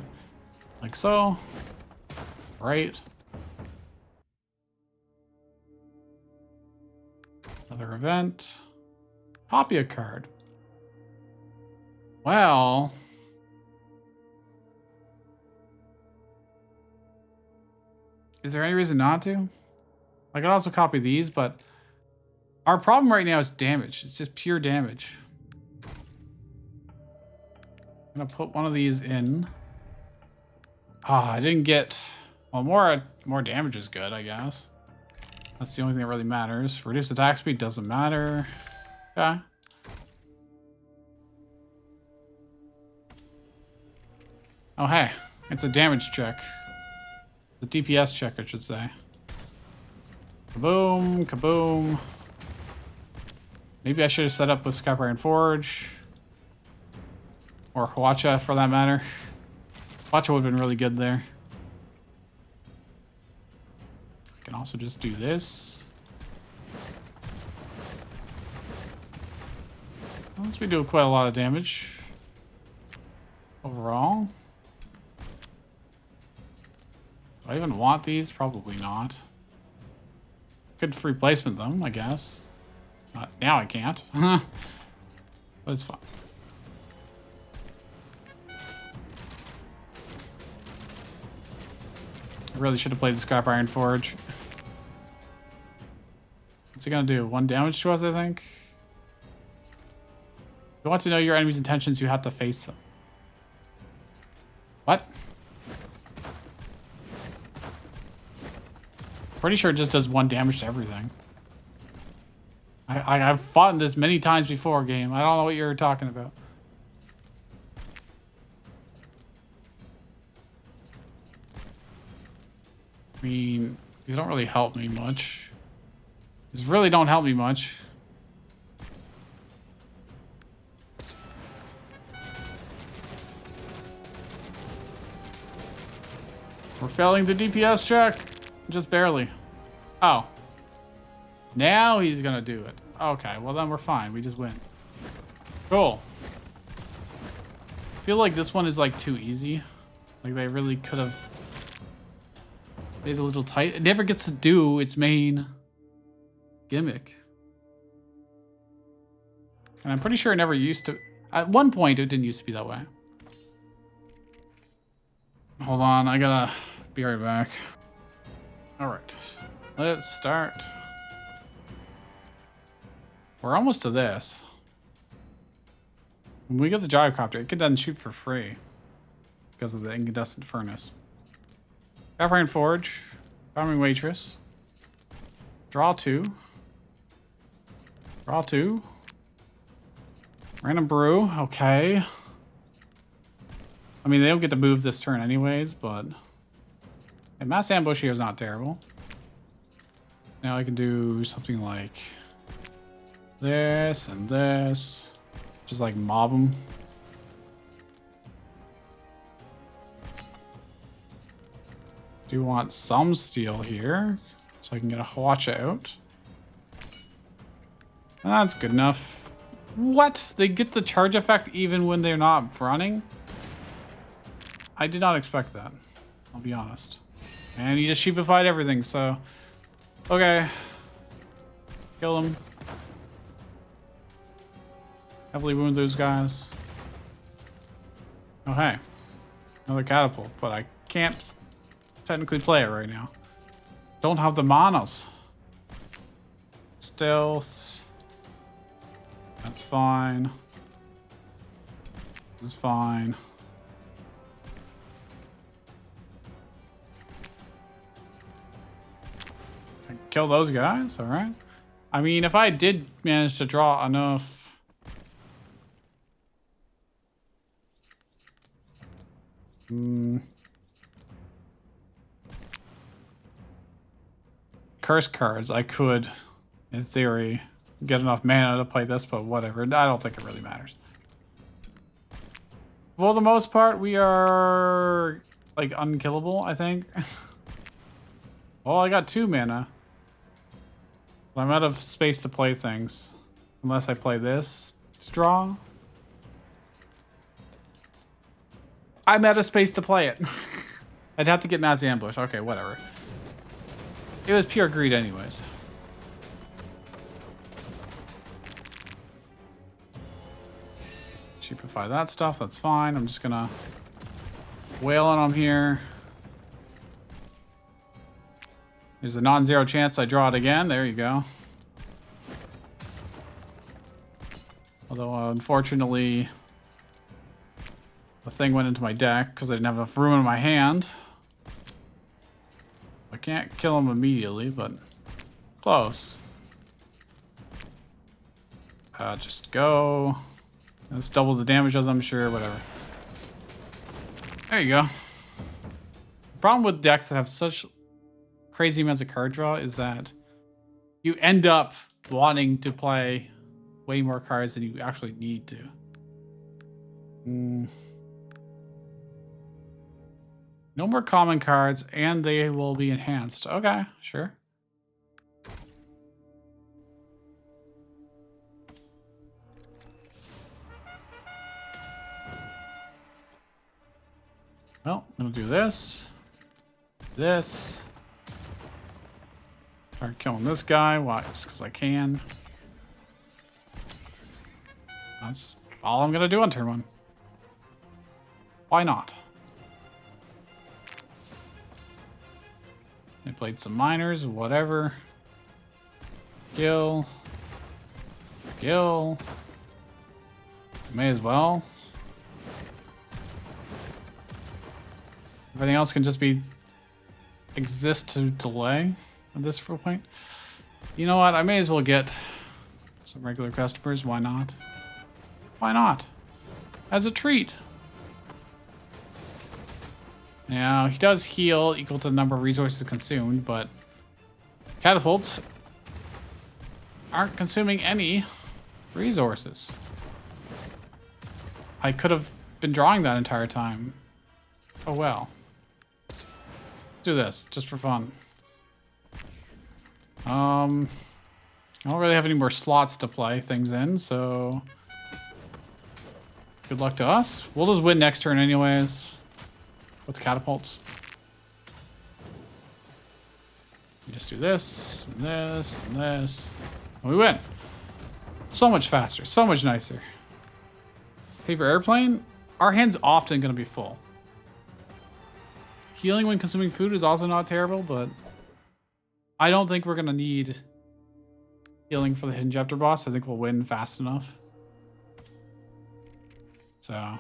Like so. Right. Another event. Copy a card. Well. Is there any reason not to? I could also copy these, but our problem right now is damage. It's just pure damage. I'm gonna put one of these in. Ah, I didn't get... Well, more damage is good, I guess. That's the only thing that really matters. Reduced attack speed doesn't matter. Okay. Oh, hey. It's a damage check. The DPS check, I should say. Kaboom, kaboom. Maybe I should have set up with Scrap Iron Forge. Or Hwacha, for that matter. Hwacha would have been really good there. I can also just do this. Once we do quite a lot of damage. Overall. Do I even want these? Probably not. Could free placement them, I guess. Now I can't. But it's fine. I really should have played the Scrap Iron Forge. What's he gonna do? 1 damage to us, I think? If you want to know your enemy's intentions, you have to face them. What? Pretty sure it just does 1 damage to everything. I've fought this many times before, game. I don't know what you're talking about. I mean, these don't really help me much. These really don't help me much. We're failing the DPS check. Just barely. Oh. Now he's gonna do it. Okay, well then we're fine. We just win. Cool. I feel like this one is like too easy. Like they really could have made it a little tight. It never gets to do its main gimmick. And I'm pretty sure it never used to. At one point, it didn't used to be that way. Hold on, I gotta be right back. All right, let's start. We're almost to this. When we get the gyrocopter, it can then shoot for free because of the incandescent furnace. Scrap Iron Forge, Charming Waitress. Draw 2. Draw 2. Random brew. Okay. I mean, they don't get to move this turn anyways, but... A mass ambush here is not terrible. Now I can do something like... this and this. Just like mob them. Do want some steel here, so I can get a watch out. That's good enough. What? They get the charge effect even when they're not running? I did not expect that. I'll be honest. And he just sheepified everything, so... Okay. Kill them. Heavily wound those guys. Oh, hey. Another catapult, but I can't technically play it right now. Don't have the manas. Stealth. That's fine. This is fine. I can kill those guys, alright. I mean, if I did manage to draw enough... curse cards, I could, in theory, get enough mana to play this, but whatever. I don't think it really matters. For the most part, we are, like, unkillable, I think. Well, I got 2 mana. I'm out of space to play things. Unless I play this to draw. I'm out of space to play it. I'd have to get mass ambush. Okay, whatever. It was pure greed anyways. Cheapify that stuff, that's fine. I'm just gonna wail on them here. There's a non-zero chance I draw it again. There you go. Although, unfortunately, the thing went into my deck because I didn't have enough room in my hand. I can't kill him immediately, but close. Just go. Let's double the damage of them, sure, whatever. There you go. The problem with decks that have such crazy amounts of card draw is that you end up wanting to play way more cards than you actually need to. No more common cards, and they will be enhanced. Okay, sure. Well, I'm gonna do this. This. Start killing this guy. Why? Just because I can. That's all I'm gonna do on turn 1. Why not? I played some miners, whatever. Kill. Kill. May as well. Everything else can just be exist to delay at this point. You know what? I may as well get some regular customers. Why not? Why not? As a treat. Now, he does heal equal to the number of resources consumed, but catapults aren't consuming any resources. I could have been drawing that entire time. Oh well. Do this, just for fun. I don't really have any more slots to play things in, so... good luck to us. We'll just win next turn anyways. With the catapults. You just do this, and this, and this. And we win. So much faster, so much nicer. Paper airplane. Our hand's often going to be full. Healing when consuming food is also not terrible, but I don't think we're going to need healing for the Hidden Chapter boss. I think we'll win fast enough. So...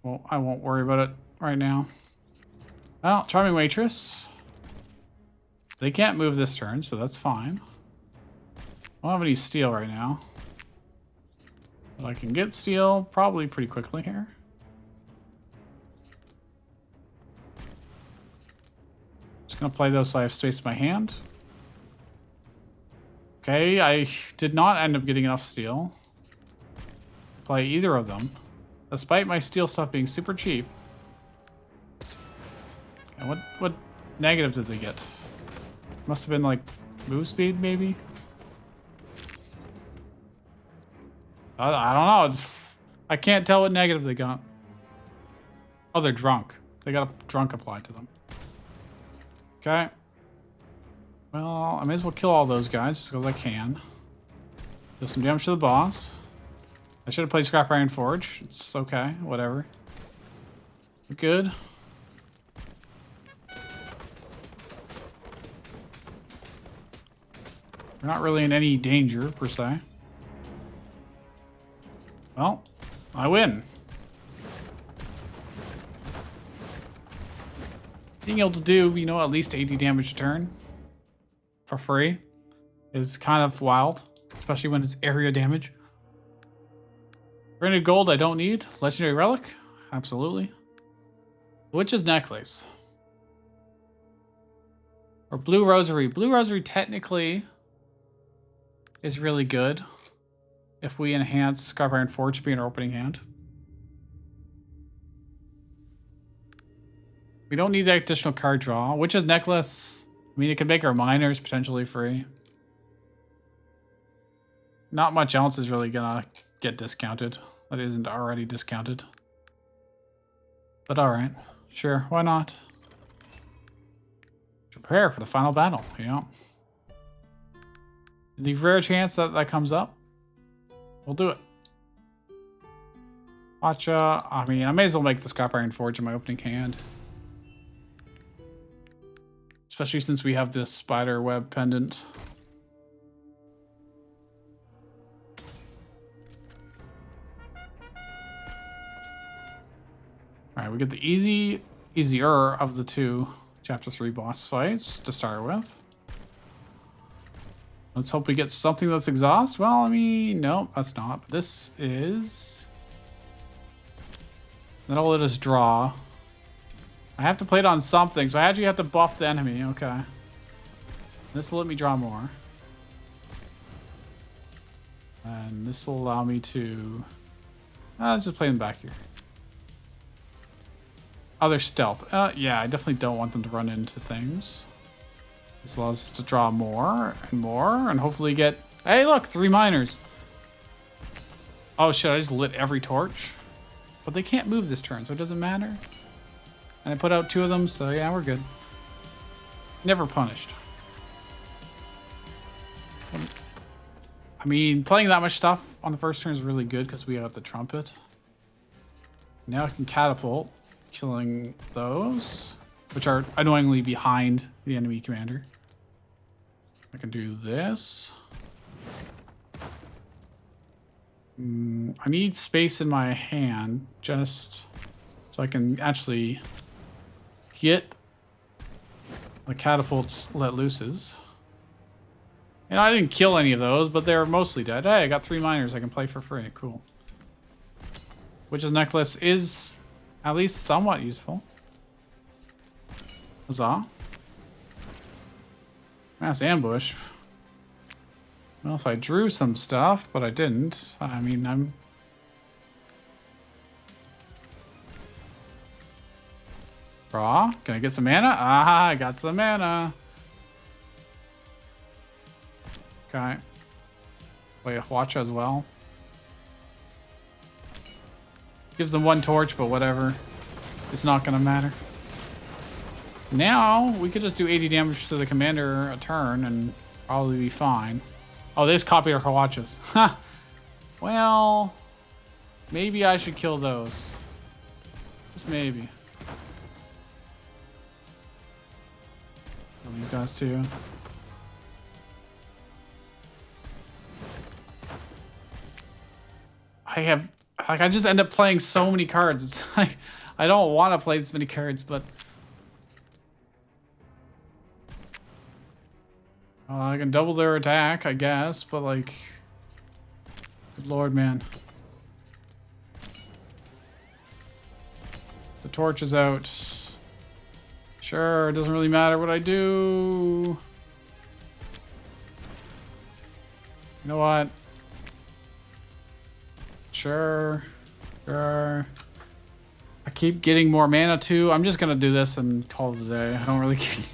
well, I won't worry about it right now. Well, Charming Waitress. They can't move this turn, so that's fine. I don't have any steel right now. But I can get steel probably pretty quickly here. Just gonna play those so I have space in my hand. Okay, I did not end up getting enough steel. Play either of them. Despite my steel stuff being super cheap. And what negative did they get? Must have been like move speed, maybe? I don't know. I can't tell what negative they got. Oh, they're drunk. They got a drunk applied to them. Okay. Well, I may as well kill all those guys just because I can. Do some damage to the boss. I should have played Scrap Iron Forge. It's okay. Whatever. We're good. We're not really in any danger, per se. Well, I win. Being able to do, you know, at least 80 damage a turn for free is kind of wild, especially when it's area damage. Granted gold I don't need. Legendary relic? Absolutely. Witch's necklace. Or blue rosary. Blue rosary technically is really good if we enhance Scrap Iron Forge to be in our opening hand. We don't need that additional card draw. Witch's necklace, I mean, it could make our miners potentially free. Not much else is really gonna get discounted that isn't already discounted. But alright, sure, why not? Prepare for the final battle, yeah. The rare chance that that comes up, we'll do it. Watcha, I mean, I may as well make the Scrap Iron Forge in my opening hand. Especially since we have this spider web pendant. Alright, we get the easier of the two Chapter 3 boss fights to start with. Let's hope we get something that's exhaust. Well, I mean, no, that's not. But this is... That'll let us draw. I have to play it on something, so I actually have to buff the enemy. Okay. This will let me draw more. And this will allow me to... let's just play them back here. Oh, they're stealth. Yeah, I definitely don't want them to run into things. This allows us to draw more and more, and hopefully get... Hey, look! 3 miners! Oh, shit, I just lit every torch. But they can't move this turn, so it doesn't matter. And I put out 2 of them, so yeah, we're good. Never punished. I mean, playing that much stuff on the first turn is really good because we have the trumpet. Now I can catapult, killing those, which are annoyingly behind the enemy commander. I can do this. I need space in my hand just so I can actually get the catapults let looses. And I didn't kill any of those, but they're mostly dead. Hey, I got 3 miners I can play for free. Cool. Witch's necklace is at least somewhat useful. Huzzah. Mass ambush. Well, if I drew some stuff, but I didn't. I mean, I'm... Draw. Can I get some mana? Ah, I got some mana. Okay. Play a Hwacha as well. Gives them 1 torch, but whatever. It's not gonna matter. Now, we could just do 80 damage to the commander a turn and probably be fine. Oh, they just copied our Hwachas. Ha! Well, maybe I should kill those. Just maybe. Kill these guys too. I just end up playing so many cards. It's like, I don't want to play this many cards, but... I can double their attack, I guess, but like, good lord, man. The torch is out. Sure, it doesn't really matter what I do. You know what? Sure. Sure. I keep getting more mana too. I'm just gonna do this and call it a day. I don't really care.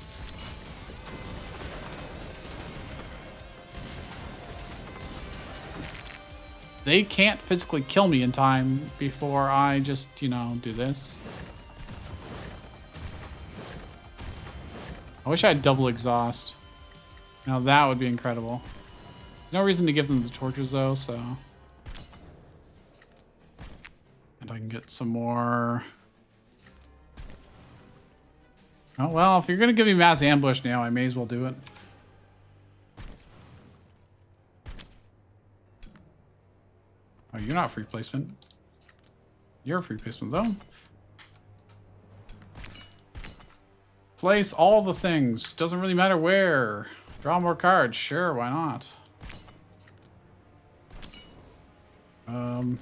They can't physically kill me in time before I just, you know, do this. I wish I had double exhaust. Now that would be incredible. No reason to give them the torches though, so. And I can get some more. Oh, well, if you're gonna give me mass ambush now, I may as well do it. Oh, you're not free placement. You're a free placement, though. Place all the things. Doesn't really matter where. Draw more cards. Sure, why not? Do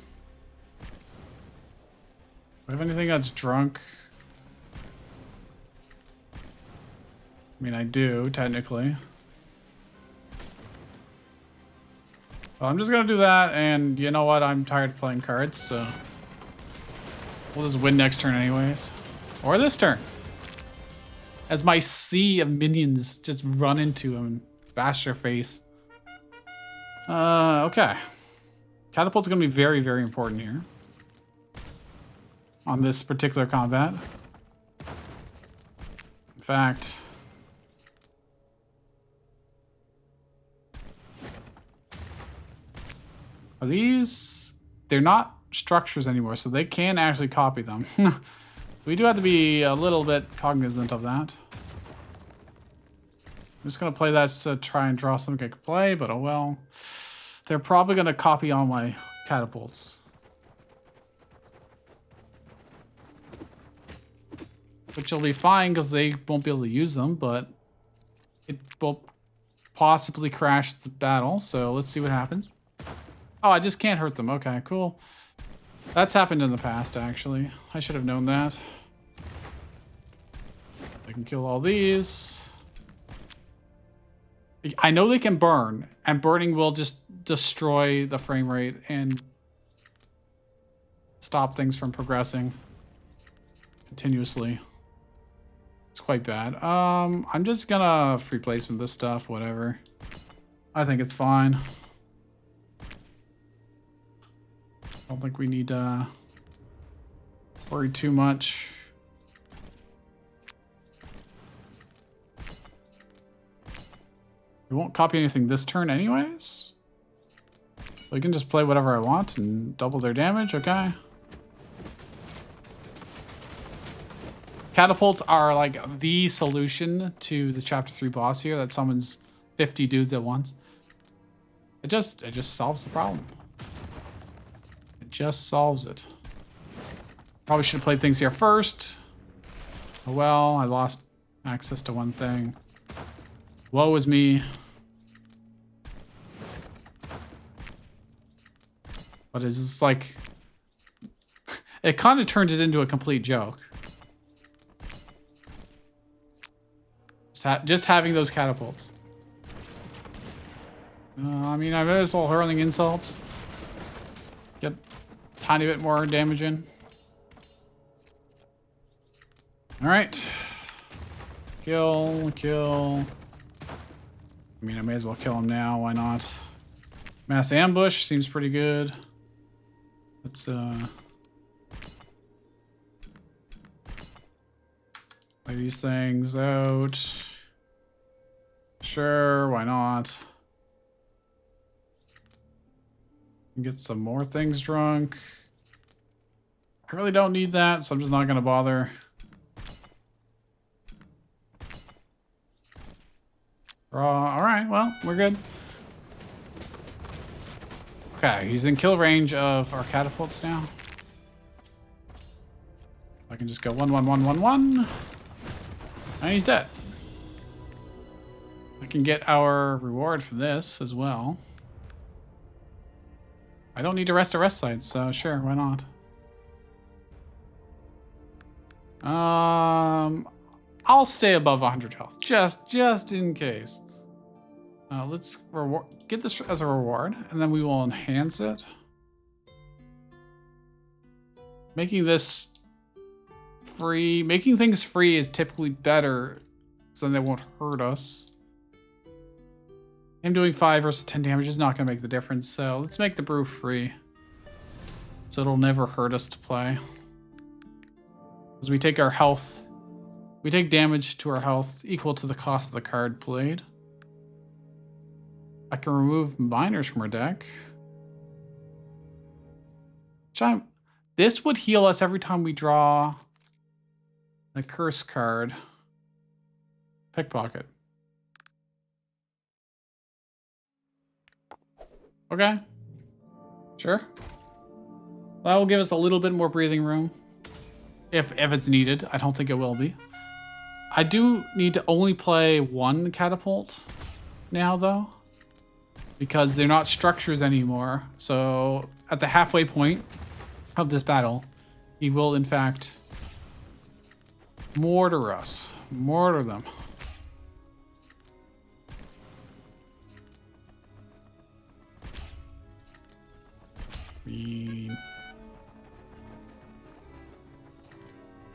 I have anything that's drunk? I mean, I do, technically. Well, I'm just gonna do that, and you know what? I'm tired of playing cards, so we'll just win next turn anyways. Or this turn. As my sea of minions just run into him and bash their face. Okay. Catapult's gonna be very, very important here. On this particular combat. In fact... Are these... They're not structures anymore, so they can actually copy them. We do have to be a little bit cognizant of that. I'm just going to play that to try and draw something I could play, but oh well. They're probably going to copy all my catapults. Which will be fine because they won't be able to use them, but it will possibly crash the battle, so let's see what happens. Oh, I just can't hurt them. Okay, cool. That's happened in the past, actually. I should have known that. I can kill all these. I know they can burn, and burning will just destroy the frame rate and stop things from progressing continuously. It's quite bad. I'm just gonna free placement this stuff, whatever. I think it's fine. I don't think we need to worry too much. We won't copy anything this turn anyways. So I can just play whatever I want and double their damage, okay? Catapults are like the solution to the chapter 3 boss here that summons 50 dudes at once. It just solves the problem. It just solves it. Probably should have played things here first. Oh well, I lost access to one thing. Woe is me. But it's just like... It kind of turns it into a complete joke. Just having those catapults. I mean, I might as well hurling insults. Get a tiny bit more damage in. Alright. Kill, kill. I mean, I may as well kill him now. Why not? Mass ambush seems pretty good. Let's, play these things out. Sure, why not? Get some more things drunk. I really don't need that, so I'm just not gonna bother. Alright, well, we're good. Okay, he's in kill range of our catapults now. I can just go 1, 1, 1, 1, 1. And he's dead. We can get our reward for this as well. I don't need to rest at rest sites, so sure, why not? I'll stay above 100 health, just in case. Let's get this as a reward, and then we will enhance it. Making this free, making things free is typically better, so then they won't hurt us. Him doing 5 versus 10 damage is not going to make the difference, so let's make the brew free. So it'll never hurt us to play. As we take our health, we take damage to our health equal to the cost of the card played. I can remove miners from our deck. This would heal us every time we draw the curse card. Pickpocket. Okay. Sure. That will give us a little bit more breathing room. If it's needed. I don't think it will be. I do need to only play one catapult now, though. Because they're not structures anymore. So at the halfway point of this battle, he will, in fact, mortar us. Mortar them.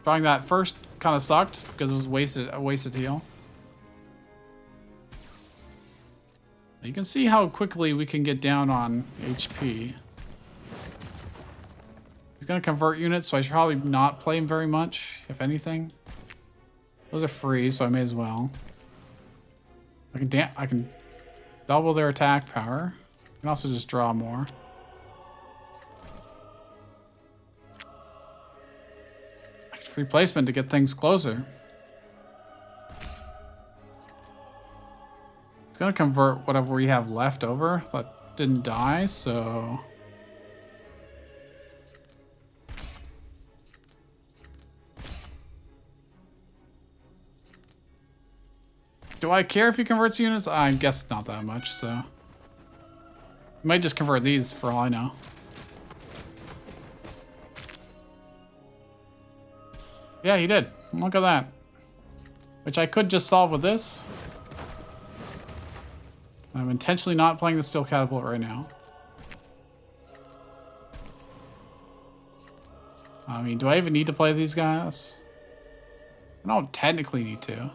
Drawing that first kind of sucked because it was a wasted heal. You can see how quickly we can get down on HP. He's going to convert units, so I should probably not play him very much, if anything. Those are free, so I may as well. I can double their attack power. I can also just draw more. Free placement to get things closer. It's going to convert whatever we have left over that didn't die, so... Do I care if he converts units? I guess not that much, so... He might just convert these for all I know. Yeah, he did. Look at that. Which I could just solve with this. I'm intentionally not playing the steel catapult right now. I mean, do I even need to play these guys? I don't technically need to.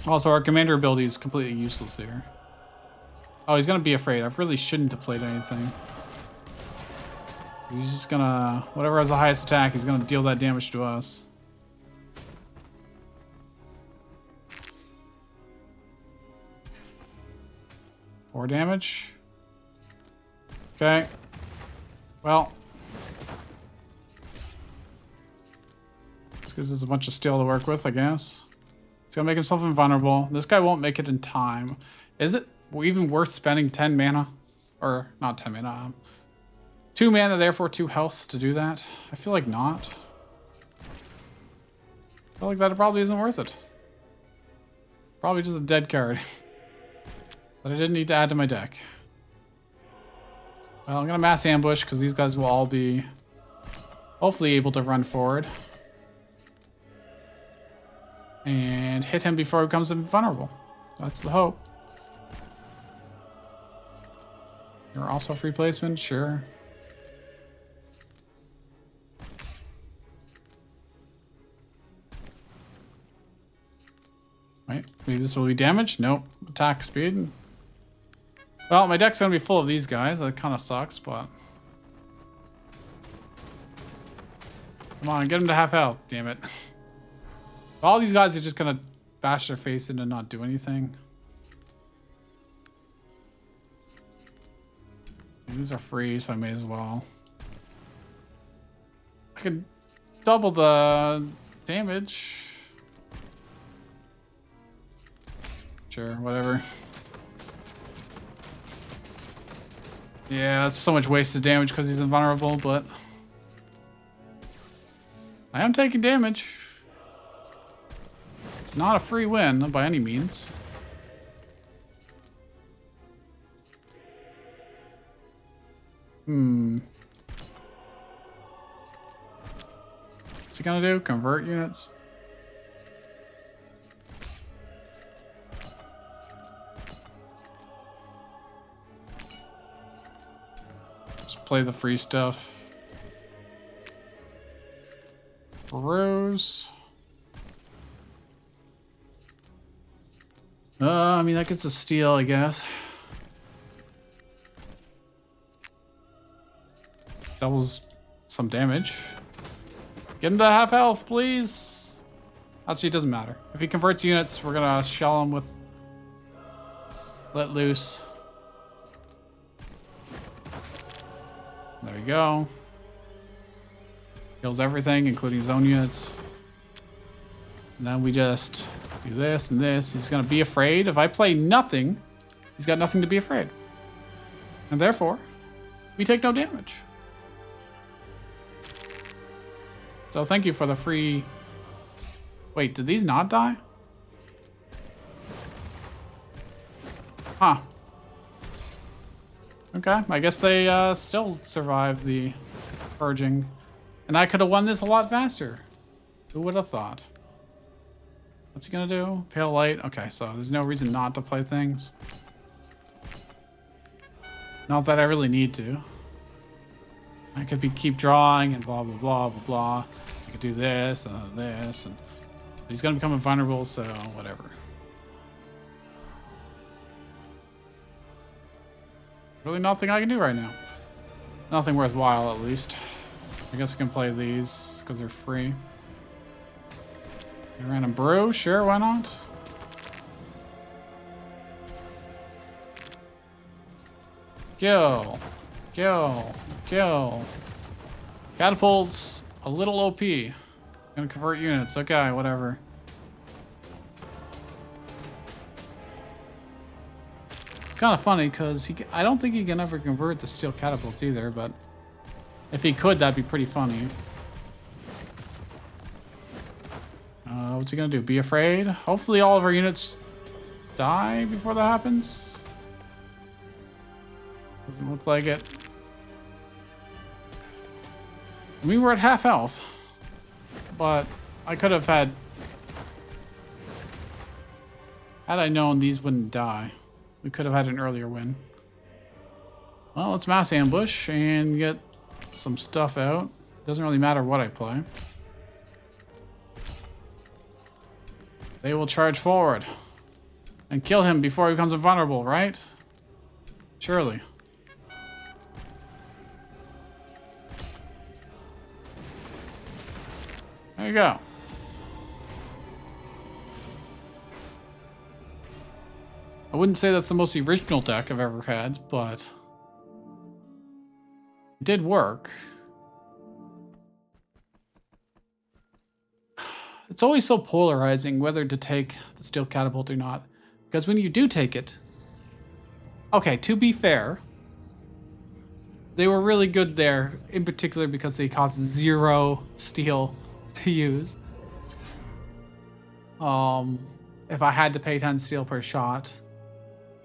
Also, our commander ability is completely useless here. Oh, he's going to be afraid. I really shouldn't have played anything. He's just gonna... Whatever has the highest attack, he's gonna deal that damage to us. Four damage. Okay. Well. This gives us a bunch of steel to work with, I guess. He's gonna make himself invulnerable. This guy won't make it in time. Is it even worth spending 10 mana? Or, not 10 mana, 2 mana, therefore 2 health to do that? I feel like not. I feel like that probably isn't worth it. Probably just a dead card. That I didn't need to add to my deck. Well, I'm going to mass ambush because these guys will all be hopefully able to run forward. And hit him before he becomes invulnerable. That's the hope. You're also free placement? Sure. Right, maybe this will be damage. Nope. Attack speed. Well, my deck's gonna be full of these guys. That kind of sucks, but... Come on, get him to half health. Damn it. All these guys are just gonna bash their face in and not do anything. These are free, so I may as well. I could double the damage. Sure, whatever. Yeah, that's so much wasted damage because he's invulnerable, but... I am taking damage. It's not a free win by any means. What's he gonna do? Convert units? Just play the free stuff. Rose. I mean, that gets a steal, I guess. Doubles some damage. Get him to half health, please. Actually, it doesn't matter. If he converts units, we're gonna shell him with Let Loose. There you go. Kills everything, including his own units. And then we just do this and this. He's gonna be afraid. If I play nothing, he's got nothing to be afraid. And therefore, we take no damage. So thank you for the free... Wait, did these not die? Huh. Okay, I guess they still survived the purging. And I could have won this a lot faster. Who would have thought? What's he gonna do? Pale light? Okay, so there's no reason not to play things. Not that I really need to. I could keep drawing and blah, blah, blah, blah, blah. I could do this and this. And he's gonna become invulnerable, so whatever. Really nothing I can do right now. Nothing worthwhile, at least. I guess I can play these because they're free. A random brew, sure, why not? Kill. Kill. Kill. Catapults, a little OP. Gonna convert units, okay, whatever. Kind of funny because I don't think he can ever convert the steel catapults either, but if he could, that'd be pretty funny. What's he gonna do? Be afraid? Hopefully all of our units die before that happens. Doesn't look like it. I mean, we're at half health, but I could have had I known these wouldn't die, we could have had an earlier win. Well, let's mass ambush and get some stuff out. Doesn't really matter what I play. They will charge forward and kill him before he becomes invulnerable, right? Surely. There you go. I wouldn't say that's the most original deck I've ever had, but it did work. It's always so polarizing whether to take the steel catapult or not. Because when you do take it... Okay, to be fair, they were really good there, in particular because they cost 0 steel to use. If I had to pay 10 steel per shot,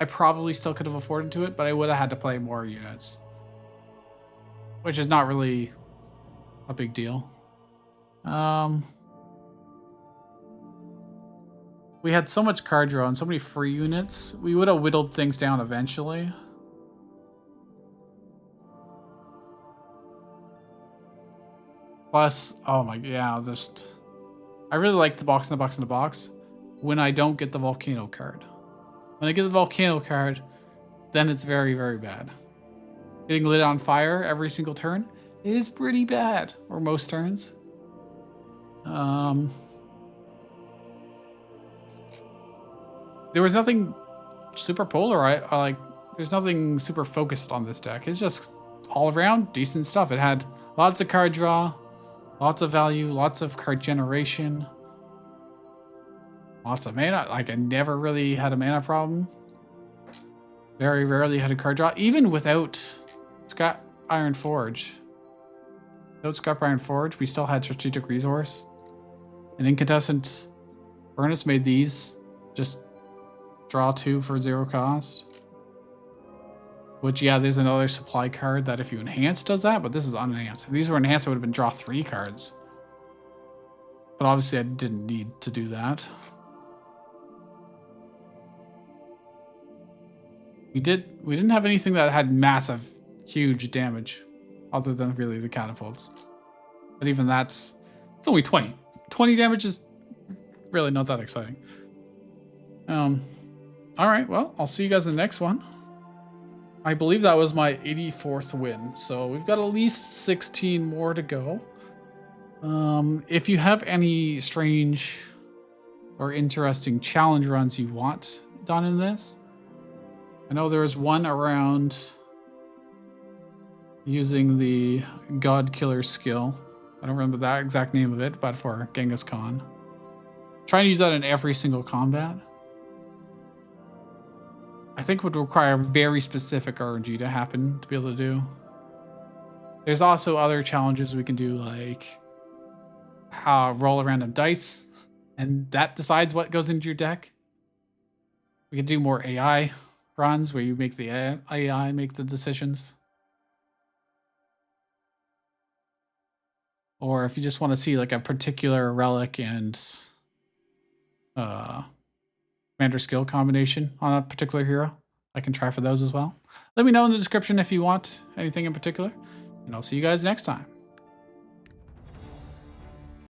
I probably still could have afforded to it, but I would have had to play more units. Which is not really a big deal. We had so much card draw and so many free units. We would have whittled things down eventually. Plus, oh my, yeah, just... I really like the box in the box in the box when I don't get the volcano card. When I get the volcano card, then it's very, very bad. Getting lit on fire every single turn is pretty bad, or most turns. There was nothing super polar. There's nothing super focused on this deck. It's just all around decent stuff. It had lots of card draw, lots of value, lots of card generation, lots of mana. Like, I never really had a mana problem. Very rarely had a card draw, even without Scrap Iron Forge. Without Scrap Iron Forge, we still had Strategic Resource, an Incandescent Furnace made these. Just draw 2 for 0 cost. Which, yeah, there's another supply card that if you enhance does that, but this is unenhanced. If these were enhanced, it would have been draw 3 cards. But obviously I didn't need to do that. We didn't have anything that had massive, huge damage, other than really the catapults. But even it's only 20. 20 damage is really not that exciting. All right, well, I'll see you guys in the next one. I believe that was my 84th win, so we've got at least 16 more to go. If you have any strange or interesting challenge runs you want done in this, I know there was one around using the God Killer skill. I don't remember that exact name of it, but for Genghis Khan. Trying to use that in every single combat. I think would require very specific RNG to happen to be able to do. There's also other challenges we can do, like roll a random dice, and that decides what goes into your deck. We can do more AI runs where you make the AI make the decisions. Or if you just want to see like a particular relic and commander skill combination on a particular hero, I can try for those as well. Let me know in the description if you want anything in particular, and I'll see you guys next time.